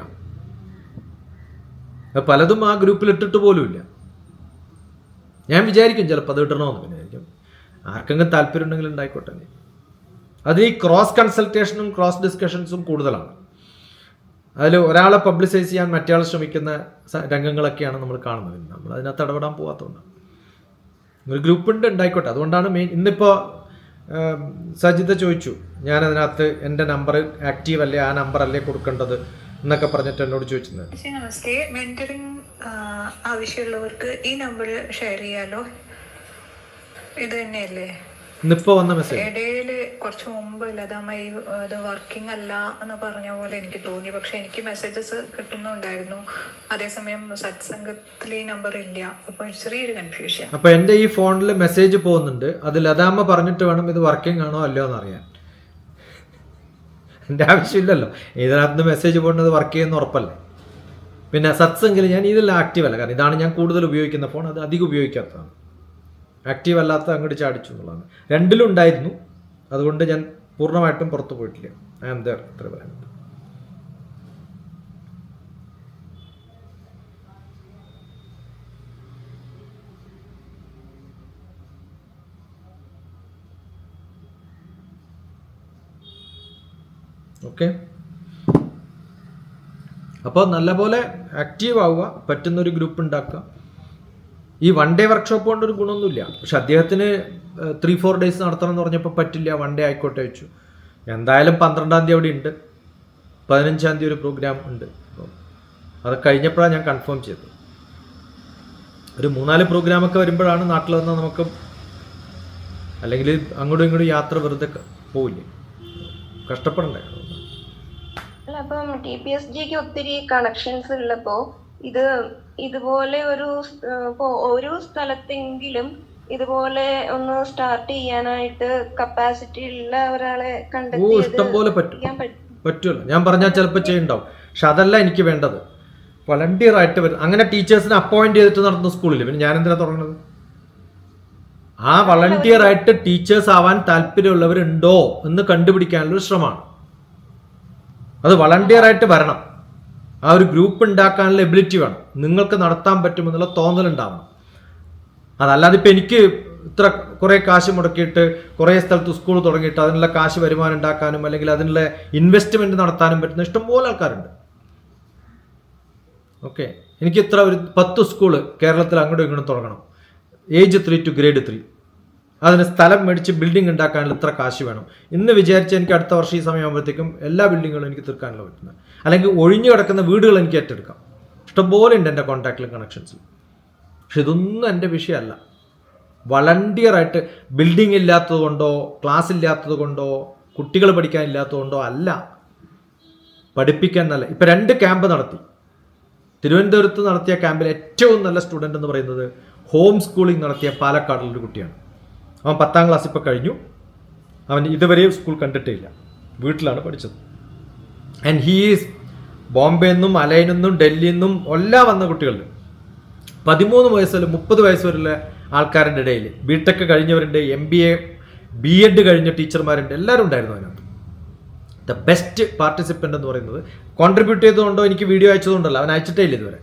Speaker 2: പലതും ആ ഗ്രൂപ്പിൽ ഇട്ടിട്ട് പോലുമില്ല. ഞാൻ വിചാരിക്കും ചിലപ്പോൾ അത് ഇടണമെന്ന്. പിന്നെ ആയിരിക്കും ആർക്കെങ്കിലും താല്പര്യം ഉണ്ടെങ്കിൽ ഉണ്ടായിക്കോട്ടെ. അത് ഈ ക്രോസ് കൺസൾട്ടേഷനും ക്രോസ് ഡിസ്കഷൻസും കൂടുതലാണ്. അതിൽ ഒരാളെ പബ്ലിസൈസ് ചെയ്യാൻ മറ്റയാൾ ശ്രമിക്കുന്ന രംഗങ്ങളൊക്കെയാണ് നമ്മൾ കാണുന്നത്. നമ്മൾ അതിനകത്ത് ഇടപെടാൻ പോകാത്തതുകൊണ്ടാണ്. ഒരു ഗ്രൂപ്പുണ്ട്, ഉണ്ടായിക്കോട്ടെ. അതുകൊണ്ടാണ് മെയിൻ. ഇന്നിപ്പോൾ സജിത ചോദിച്ചു, ഞാനതിനകത്ത് എൻ്റെ നമ്പർ ആക്റ്റീവ് അല്ലേ, ആ നമ്പറല്ലേ കൊടുക്കേണ്ടത് എന്നൊക്കെ പറഞ്ഞിട്ട് എന്നോട് ചോദിച്ചിരുന്നത്.
Speaker 3: നമസ്തേ, മെന്ററിങ് ആവശ്യമുള്ളവർക്ക് ഈ നമ്പർ ഷെയർ ചെയ്യാലോ? ഇത് തന്നെയല്ലേ?
Speaker 2: ഇന്നിപ്പോൾ വന്ന മെസ്സേജ്.
Speaker 3: ഇടയില് കുറച്ച് മുമ്പ് ലതാമ്മ ഇത് വർക്കിംഗ് അല്ല എന്ന് പറഞ്ഞ പോലെ എനിക്ക് തോന്നി. പക്ഷെ എനിക്ക് മെസ്സേജസ് കിട്ടുന്നുണ്ടായിരുന്നു. അതേസമയം സത്സംഗത്തിൽ ഈ നമ്പർ ഇല്ല. അപ്പൊ ചെറിയൊരു കൺഫ്യൂഷൻ.
Speaker 2: അപ്പോൾ എൻ്റെ ഈ ഫോണിൽ മെസ്സേജ് പോകുന്നുണ്ട്. അത് ലതാമ്മ പറഞ്ഞിട്ട് വേണം ഇത് വർക്കിംഗ് ആണോ അല്ലയോ എന്നറിയാൻ. എൻ്റെ ആവശ്യമില്ലല്ലോ, ഇതിനകത്ത് മെസ്സേജ് പോകുന്നത് വർക്ക് ചെയ്യുന്ന ഉറപ്പല്ലേ. പിന്നെ സത്സംഗിൽ ഞാൻ ഇതെല്ലാം ആക്റ്റീവ് അല്ല, കാരണം ഇതാണ് ഞാൻ കൂടുതൽ ഉപയോഗിക്കുന്ന ഫോൺ. അത് അധികം ഉപയോഗിക്കാത്തതാണ്. ആക്റ്റീവ് അല്ലാത്ത അങ്ങോട്ട് ചാടിച്ചു എന്നുള്ളതാണ്. രണ്ടിലും ഉണ്ടായിരുന്നു, അതുകൊണ്ട് ഞാൻ പൂർണ്ണമായിട്ടും പുറത്തു പോയിട്ടില്ല. ഐ ആം ദർ, അത്ര പറയുന്നത്. ഓക്കെ, അപ്പോൾ നല്ലപോലെ ആക്റ്റീവ് ആവുക, പറ്റുന്നൊരു ഗ്രൂപ്പ് ഉണ്ടാക്കുക. ഈ 1 ഡേ വർക്ക്ഷോപ്പ് കൊണ്ടൊരു ഗുണമൊന്നുമില്ല. പക്ഷെ അദ്ദേഹത്തിന് 3-4 ഡേയ്സ് നടത്തണം എന്ന് പറഞ്ഞപ്പോൾ പറ്റില്ല, 1 ഡേ ആയിക്കോട്ടെ വെച്ചു. എന്തായാലും 12-ാം തീയതി അവിടെ ഉണ്ട്, 15-ാം തീയതി ഒരു പ്രോഗ്രാം ഉണ്ട്. അത് കഴിഞ്ഞപ്പോഴാണ് ഞാൻ കൺഫേം ചെയ്തത്. ഒരു 3-4 പ്രോഗ്രാമൊക്കെ വരുമ്പോഴാണ് നാട്ടിൽ വന്നാൽ നമുക്ക്, അല്ലെങ്കിൽ അങ്ങോട്ടും ഇങ്ങോട്ടും യാത്ര വെറുതെ പോവില്ലേ, കഷ്ടപ്പെടണ്ടേ.
Speaker 1: അല്ല, അപ്പം TPSGക്ക് ഒത്തിരി കണക്ഷൻസ് ഉള്ളപ്പോ ഇതുപോലെ ഒരു സ്ഥലത്തെങ്കിലും ഇതുപോലെ ഒന്ന് സ്റ്റാർട്ട് ചെയ്യാനായിട്ട് കപ്പാസിറ്റി ഉള്ള ഒരാളെ കണ്ടെത്തി
Speaker 2: ഇഷ്ടം പോലെ പറ്റുമല്ലോ. ഞാൻ പറഞ്ഞാൽ ചിലപ്പോൾ ചെയ്യുന്നുണ്ടാവും. പക്ഷെ അതല്ല എനിക്ക് വേണ്ടത്. വളണ്ടിയർ ആയിട്ട് വരും. അങ്ങനെ ടീച്ചേഴ്സിനെ അപ്പോയിന്റ് ചെയ്തിട്ട് നടത്തുന്ന സ്കൂളിൽ പിന്നെ ഞാൻ എന്തിനാ തുടങ്ങുന്നത്? ആ വളണ്ടിയർ ആയിട്ട് ടീച്ചേഴ്സ് ആവാൻ താല്പര്യമുള്ളവരുണ്ടോ എന്ന് കണ്ടുപിടിക്കാനുള്ള ശ്രമമാണ്. അത് വളണ്ടിയർ ആയിട്ട് വരണം. ആ ഒരു ഗ്രൂപ്പ് ഉണ്ടാക്കാനുള്ള എബിലിറ്റി വേണം. നിങ്ങൾക്ക് നടത്താൻ പറ്റുമെന്നുള്ള തോന്നലുണ്ടാവണം. അതല്ലാതെ ഇപ്പം എനിക്ക് ഇത്ര കുറേ കാശ് മുടക്കിയിട്ട് കുറേ സ്ഥലത്ത് സ്കൂൾ തുടങ്ങിയിട്ട് അതിനുള്ള കാശ് വരുമാനം ഉണ്ടാക്കാനും അല്ലെങ്കിൽ അതിനുള്ള ഇൻവെസ്റ്റ്മെന്റ് നടത്താനും പറ്റുന്ന ഇഷ്ടംപോലെ ആൾക്കാരുണ്ട്. ഓക്കെ, എനിക്ക് ഇത്ര ഒരു 10 സ്കൂള് കേരളത്തിൽ അങ്ങോട്ടും ഇങ്ങോട്ടും തുടങ്ങണം. Age 3 to grade 3. അതിന് സ്ഥലം മേടിച്ച് ബിൽഡിംഗ് ഉണ്ടാക്കാനുള്ള ഇത്ര കാശ് വേണം. ഇന്ന് വിചാരിച്ച് എനിക്ക് അടുത്ത വർഷം ഈ സമയമാകുമ്പോഴത്തേക്കും എല്ലാ ബിൽഡിങ്ങുകളും എനിക്ക് തീർക്കാനുള്ള പറ്റുന്നത്, അല്ലെങ്കിൽ ഒഴിഞ്ഞു കിടക്കുന്ന വീടുകൾ എനിക്ക് ഏറ്റെടുക്കാം. ഇഷ്ടംപോലെ ഉണ്ട് എൻ്റെ കോൺടാക്റ്റിലും കണക്ഷൻസിൽ. പക്ഷെ ഇതൊന്നും എൻ്റെ വിഷയമല്ല. വളണ്ടിയറായിട്ട് ബിൽഡിംഗ് ഇല്ലാത്തത് കൊണ്ടോ ക്ലാസ് ഇല്ലാത്തത് കൊണ്ടോ കുട്ടികൾ പഠിക്കാനില്ലാത്തത് കൊണ്ടോ അല്ല, പഠിപ്പിക്കാൻ നല്ല. ഇപ്പം 2 ക്യാമ്പ് നടത്തി. തിരുവനന്തപുരത്ത് നടത്തിയ ക്യാമ്പിൽ ഏറ്റവും നല്ല സ്റ്റുഡൻ്റ് എന്ന് പറയുന്നത് ഹോം സ്കൂളിംഗ് നടത്തിയ പാലക്കാടുള്ളൊരു കുട്ടിയാണ്. അവൻ 10ാം ക്ലാസ് ഇപ്പോൾ കഴിഞ്ഞു. അവൻ ഇതുവരെയും സ്കൂൾ കണ്ടിട്ടില്ല, വീട്ടിലാണ് പഠിച്ചത്. ആൻഡ് ഹീ ഈസ് ബോംബെയിൽ നിന്നും അലൈനിൽ നിന്നും ഡൽഹിയിൽ നിന്നും എല്ലാം വന്ന കുട്ടികളുണ്ട്. 13 വയസ്സ് മുതൽ 30 വയസ്സ് വരെയുള്ള ആൾക്കാരുടെ ഇടയിൽ BTech കഴിഞ്ഞവരുണ്ട്, MBA B.Ed കഴിഞ്ഞ ടീച്ചർമാരുണ്ട്, എല്ലാവരും ഉണ്ടായിരുന്നു അതിനകത്ത്. ദ ബെസ്റ്റ് പാർട്ടിസിപ്പൻ്റ് എന്ന് പറയുന്നത് കോൺട്രിബ്യൂട്ട് ചെയ്തുകൊണ്ടോ എനിക്ക് വീഡിയോ അയച്ചതുകൊണ്ടല്ല, അവൻ അയച്ചിട്ടേ ഇല്ല ഇതുവരെ.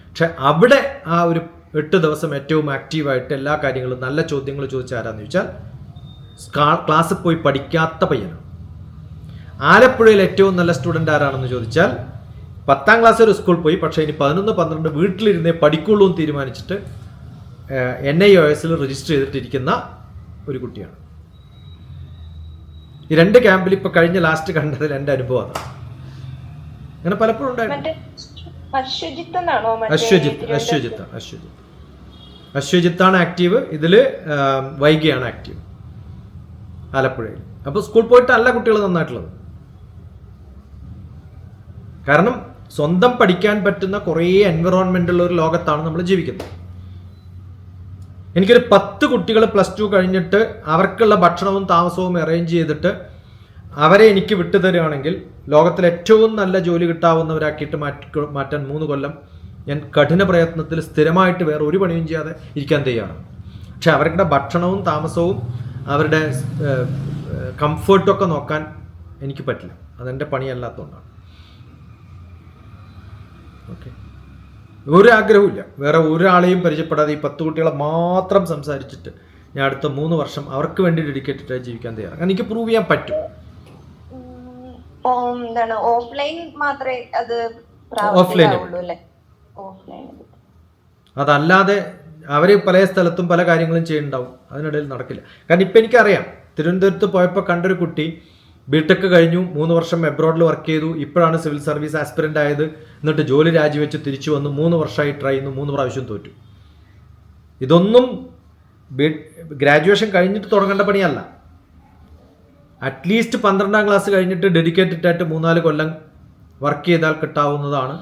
Speaker 2: പക്ഷെ അവിടെ ആ ഒരു 8 ദിവസം ഏറ്റവും ആക്റ്റീവായിട്ട് എല്ലാ കാര്യങ്ങളും നല്ല ചോദ്യങ്ങൾ ചോദിച്ച ആരാന്ന് ചോദിച്ചാൽ ക്ലാസ്സിൽ പോയി പഠിക്കാത്ത പയ്യനാണ്. ആലപ്പുഴയിൽ ഏറ്റവും നല്ല സ്റ്റുഡൻ്റ് ആരാണെന്ന് ചോദിച്ചാൽ 10ാം ക്ലാസ് ഒരു സ്കൂൾ പോയി, പക്ഷേ ഇനി 11-12 വീട്ടിലിരുന്നേ പഠിക്കുള്ളൂ എന്ന് തീരുമാനിച്ചിട്ട് NIOSൽ രജിസ്റ്റർ ചെയ്തിട്ടിരിക്കുന്ന ഒരു കുട്ടിയാണ്. ഈ 2 ക്യാമ്പിൽ ഇപ്പോൾ കഴിഞ്ഞ ലാസ്റ്റ് കണ്ടതിൽ എൻ്റെ അനുഭവമാണ്. അങ്ങനെ പലപ്പോഴും ഉണ്ടായിരുന്നു. അശ്വജിത്താണ് ആക്റ്റീവ്. ഇതിൽ വൈകിയാണ് ആക്റ്റീവ് ആലപ്പുഴയിൽ. അപ്പോൾ സ്കൂൾ പോയിട്ടല്ല കുട്ടികൾ നന്നായിട്ടുള്ളത്. കാരണം സ്വന്തം പഠിക്കാൻ പറ്റുന്ന കുറേ എൻവിറോൺമെൻ്റ് ഉള്ള ഒരു ലോകത്താണ് നമ്മൾ ജീവിക്കുന്നത്. എനിക്കൊരു 10 കുട്ടികൾ +2 കഴിഞ്ഞിട്ട് അവർക്കുള്ള ഭക്ഷണവും താമസവും അറേഞ്ച് ചെയ്തിട്ട് അവരെ എനിക്ക് വിട്ടുതരുകയാണെങ്കിൽ ലോകത്തിൽ ഏറ്റവും നല്ല ജോലി കിട്ടാവുന്നവരാക്കിയിട്ട് മാറ്റാൻ 3 കൊല്ലം ഞാൻ കഠിന പ്രയത്നത്തിൽ സ്ഥിരമായിട്ട് വേറെ ഒരു പണിയും ചെയ്യാതെ ഇരിക്കാൻ തയ്യാറാണ്. പക്ഷെ അവരുടെ ഭക്ഷണവും താമസവും അവരുടെ കംഫർട്ടൊക്കെ നോക്കാൻ എനിക്ക് പറ്റില്ല. അതെൻ്റെ പണിയല്ലാത്തതുകൊണ്ടാണ്. ഓക്കെ, ഒരു ആഗ്രഹമില്ല വേറെ ഒരാളെയും പരിചയപ്പെടാതെ ഈ 10 കുട്ടികളെ മാത്രം സംസാരിച്ചിട്ട് ഞാൻ അടുത്ത 3 വർഷം അവർക്ക് വേണ്ടി ഡെഡിക്കേറ്റഡ് ആയി ജീവിക്കാൻ തയ്യാറാണ്. എനിക്ക് പ്രൂവ് ചെയ്യാൻ പറ്റും.
Speaker 1: ഓഫ്ലൈൻ മാത്രമേ അത്
Speaker 2: അതല്ലാതെ അവർ പല സ്ഥലത്തും പല കാര്യങ്ങളും ചെയ്യുന്നുണ്ടാവും, അതിനിടയിൽ നടക്കില്ല. കാരണം ഇപ്പം എനിക്കറിയാം, തിരുവനന്തപുരത്ത് പോയപ്പോൾ കണ്ടൊരു കുട്ടി BTech കഴിഞ്ഞു, 3 വർഷം എബ്രോഡിൽ വർക്ക് ചെയ്തു, ഇപ്പോഴാണ് സിവിൽ സർവീസ് ആസ്പിറൻ്റ് ആയത്, എന്നിട്ട് ജോലി രാജിവെച്ച് തിരിച്ചു വന്നു, 3 വർഷമായി ട്രൈ ചെയ്യുന്നു, 3 പ്രാവശ്യം തോറ്റു. ഇതൊന്നും ഗ്രാജുവേഷൻ കഴിഞ്ഞിട്ട് തുടങ്ങേണ്ട പണിയല്ല. അറ്റ്ലീസ്റ്റ് 12ാം ക്ലാസ് കഴിഞ്ഞിട്ട് ഡെഡിക്കേറ്റഡ് ആയിട്ട് 3-4 കൊല്ലം വർക്ക് ചെയ്താൽ കിട്ടാവുന്നതാണ്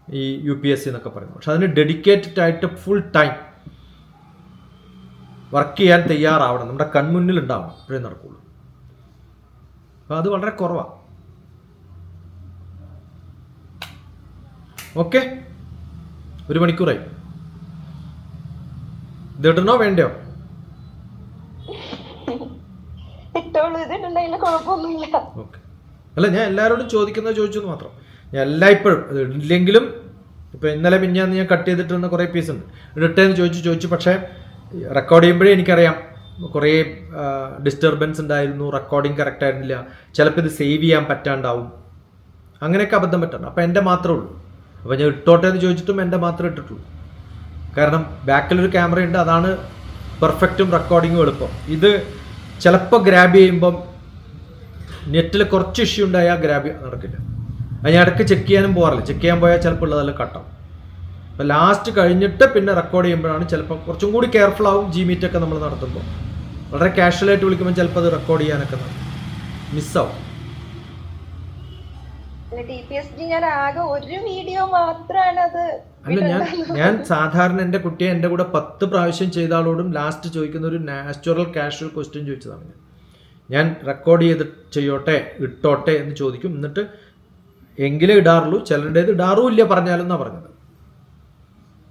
Speaker 2: ഈ UPSC എന്നൊക്കെ പറയുന്നത്. പക്ഷെ അതിന് ഡെഡിക്കേറ്റഡ് ആയിട്ട് ഫുൾ ടൈം വർക്ക് ചെയ്യാൻ തയ്യാറാവണം, നമ്മുടെ കൺമുന്നിൽ ഉണ്ടാവണം, അപ്പോഴേ നടക്കുള്ളൂ. അപ്പോൾ അത് വളരെ കുറവാണ്. ഓക്കെ, 1 മണിക്കൂറായി. ഇതിടണോ വേണ്ടയോ?
Speaker 1: ഇട്ടോളൂ, ഇതിട്ടുണ്ടെങ്കിൽ കുഴപ്പമൊന്നുമില്ല.
Speaker 2: ഓക്കെ. അല്ല, ഞാൻ എല്ലാവരോടും ചോദിച്ചെന്ന് മാത്രം. ഞാൻ എല്ലായ്പ്പോഴും അത് ഇല്ലെങ്കിലും ഇപ്പോൾ ഇന്നലെ മിഞ്ഞാന്ന് ഞാൻ കട്ട് ചെയ്തിട്ടുള്ള കുറേ പീസ് ഉണ്ട്, ഇടട്ടേന്ന് ചോദിച്ചു. പക്ഷേ റെക്കോർഡ് ചെയ്യുമ്പോഴേ എനിക്കറിയാം കുറേ ഡിസ്റ്റർബൻസ് ഉണ്ടായിരുന്നു, റെക്കോർഡിങ് കറക്റ്റ് ആയിരുന്നില്ല, ചിലപ്പോൾ ഇത് സേവ് ചെയ്യാൻ പറ്റാണ്ടാവും, അങ്ങനെയൊക്കെ അബദ്ധം പറ്റണം. അപ്പോൾ എൻ്റെ മാത്രമേ ഉള്ളൂ. അപ്പോൾ ഞാൻ ഇട്ടോട്ടെ എന്ന് ചോദിച്ചിട്ടും എൻ്റെ മാത്രമേ ഇട്ടിട്ടുള്ളൂ. കാരണം ബാക്കിലൊരു ക്യാമറയുണ്ട്, അതാണ് പെർഫെക്റ്റും റെക്കോർഡിങ്ങും എളുപ്പം. ഇത് ചിലപ്പോൾ ഗ്രാബ് ചെയ്യുമ്പം നെറ്റിൽ കുറച്ച് ഇഷ്യൂ ഉണ്ടായാൽ ഗ്രാബ് നടക്കില്ല. അത് ഞാൻ ഇടയ്ക്ക് ചെക്ക് ചെയ്യാനും പോകാറില്ല. ചെക്ക് ചെയ്യാൻ പോയാൽ ചിലപ്പോൾ ഉള്ളതെല്ലാം കട്ടാവും. അപ്പോൾ ലാസ്റ്റ് കഴിഞ്ഞിട്ട് പിന്നെ റെക്കോർഡ് ചെയ്യുമ്പോഴാണ് ചിലപ്പോൾ കുറച്ചും കൂടി കെയർഫുൾ ആവും. Gmeet ഒക്കെ നമ്മൾ നടത്തുമ്പോൾ വളരെ കാഷ്വലായിട്ട് വിളിക്കുമ്പോൾ ചിലപ്പോൾ അത് റെക്കോർഡ് ചെയ്യാനൊക്കെ മിസ്സാവും.
Speaker 1: TPSG ഞാൻ ആകെ ഒരു വീഡിയോ മാത്രമാണ് അത്.
Speaker 2: അല്ല, ഞാൻ സാധാരണ എൻ്റെ കുട്ടിയെ എൻ്റെ കൂടെ 10 പ്രാവശ്യം ചെയ്ത ആളോടും ലാസ്റ്റ് ചോദിക്കുന്ന ഒരു നാച്ചുറൽ കാഷ്വൽ ക്വസ്റ്റ്യൻ ചോദിച്ചതാണ്. ഞാൻ റെക്കോർഡ് ചെയ്ത് ചെയ്യോട്ടെ ഇട്ടോട്ടെ എന്ന് ചോദിക്കും. എന്നിട്ട് എങ്കിലേ ഇടാറുള്ളൂ, ചിലരുടേത് ഇടാറും ഇല്ല പറഞ്ഞാലും എന്നാണ് പറഞ്ഞത്.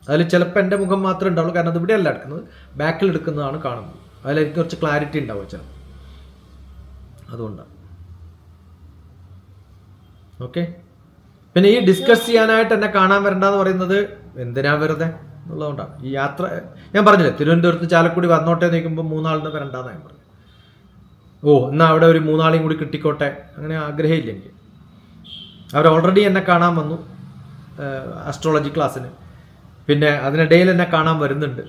Speaker 2: അതിൽ ചിലപ്പോൾ എൻ്റെ മുഖം മാത്രമേ ഉണ്ടാവുള്ളൂ, കാരണം അത് ഇവിടെയല്ല എടുക്കുന്നത്, ബാക്കിൽ എടുക്കുന്നതാണ് കാണുന്നത്. അതിലെനിക്ക് കുറച്ച് ക്ലാരിറ്റി ഉണ്ടാവും ചിലപ്പോൾ, അതുകൊണ്ടാണ്. ഓക്കെ. പിന്നെ ഈ ഡിസ്കസ് ചെയ്യാനായിട്ട് എന്നെ കാണാൻ വരണ്ടെന്ന് പറയുന്നത് എന്തിനാ വെറുതെ എന്നുള്ളതുകൊണ്ടാണ്. ഈ യാത്ര ഞാൻ പറഞ്ഞില്ലേ, തിരുവനന്തപുരത്ത് ചാലക്കുടി വന്നോട്ടെ എന്ന് ചോദിക്കുമ്പോൾ 3 ആളിന് വരണ്ടെന്നാണ് ഞാൻ പറഞ്ഞത്. എന്നാൽ അവിടെ ഒരു 3 ആളെയും കൂടി കിട്ടിക്കോട്ടെ, അങ്ങനെ ആഗ്രഹമില്ല എനിക്ക്. അവർ ഓൾറെഡി എന്നെ കാണാൻ വന്നു അസ്ട്രോളജി ക്ലാസ്സിന്, പിന്നെ അതിനിടയിൽ എന്നെ കാണാൻ വരുന്നുണ്ട്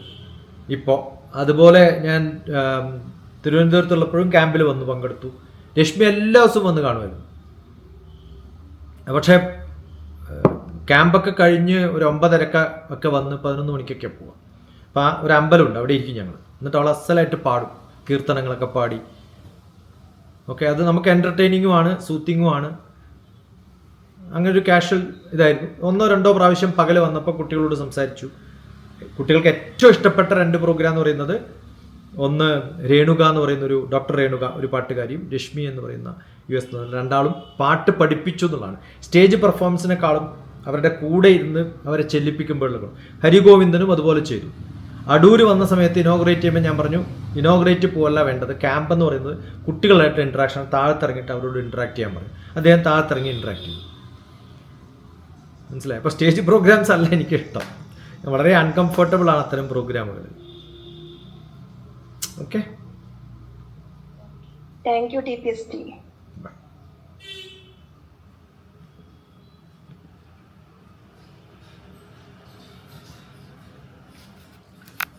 Speaker 2: ഇപ്പോൾ. അതുപോലെ ഞാൻ തിരുവനന്തപുരത്തുള്ളപ്പോഴും ക്യാമ്പിൽ വന്ന് പങ്കെടുത്തു. രശ്മി എല്ലാ ദിവസവും വന്ന് കാണുമായിരുന്നു. പക്ഷേ ക്യാമ്പൊക്കെ കഴിഞ്ഞ് ഒരു 9:30 ഒക്കെ വന്ന് 11 മണിക്കൊക്കെ പോവാം. അപ്പോൾ ഒരു അമ്പലമുണ്ട്, അവിടെ ഇരിക്കും ഞങ്ങൾ. എന്നിട്ട് അവൾ അസലായിട്ട് പാടും, കീർത്തനങ്ങളൊക്കെ പാടി. ഓക്കെ, അത് നമുക്ക് എൻ്റർടൈനിങ്ങുമാണ്, സൂത്തിങ്ങുമാണ്. അങ്ങനെ ഒരു കാഷ്വൽ ഇതായിരുന്നു. 1-2 പ്രാവശ്യം പകൽ വന്നപ്പോൾ കുട്ടികളോട് സംസാരിച്ചു. കുട്ടികൾക്ക് ഏറ്റവും ഇഷ്ടപ്പെട്ട 2 പ്രോഗ്രാം എന്ന് പറയുന്നത്, ഒന്ന് രേണുക എന്ന് പറയുന്ന ഒരു ഡോക്ടർ രേണുക, ഒരു പാട്ടുകാരിയും, രശ്മി എന്ന് പറയുന്ന US രണ്ടാളും പാട്ട് പഠിപ്പിച്ചു എന്നുള്ളതാണ്. സ്റ്റേജ് പെർഫോമൻസിനെക്കാളും അവരുടെ കൂടെ ഇരുന്ന് അവരെ ചെല്ലിപ്പിക്കുമ്പോഴുള്ള. ഹരിഗോവിന്ദനും അതുപോലെ ചെയ്തു. അടൂര് വന്ന സമയത്ത് ഇനോഗ്രേറ്റ് ചെയ്യുമ്പോൾ ഞാൻ പറഞ്ഞു, ഇനോഗ്രേറ്റ് പോകല്ല വേണ്ടത്, ക്യാമ്പ് എന്ന് പറയുന്നത് കുട്ടികളായിട്ട് ഇൻട്രാക്ഷൻ, താഴത്തിറങ്ങിയിട്ട് അവരോട് ഇൻട്രാക്ട് ചെയ്യാൻ പറഞ്ഞു. അദ്ദേഹം താഴത്തിറങ്ങി ഇൻട്രാക്ട് ചെയ്തു. മനസ്സിലായി? അപ്പോൾ സ്റ്റേജ് പ്രോഗ്രാംസ് അല്ല എനിക്കിഷ്ടം, വളരെ അൺകംഫർട്ടബിൾ ആണ് അത്തരം പ്രോഗ്രാമുകൾ. Okay,
Speaker 1: thank you TPSG.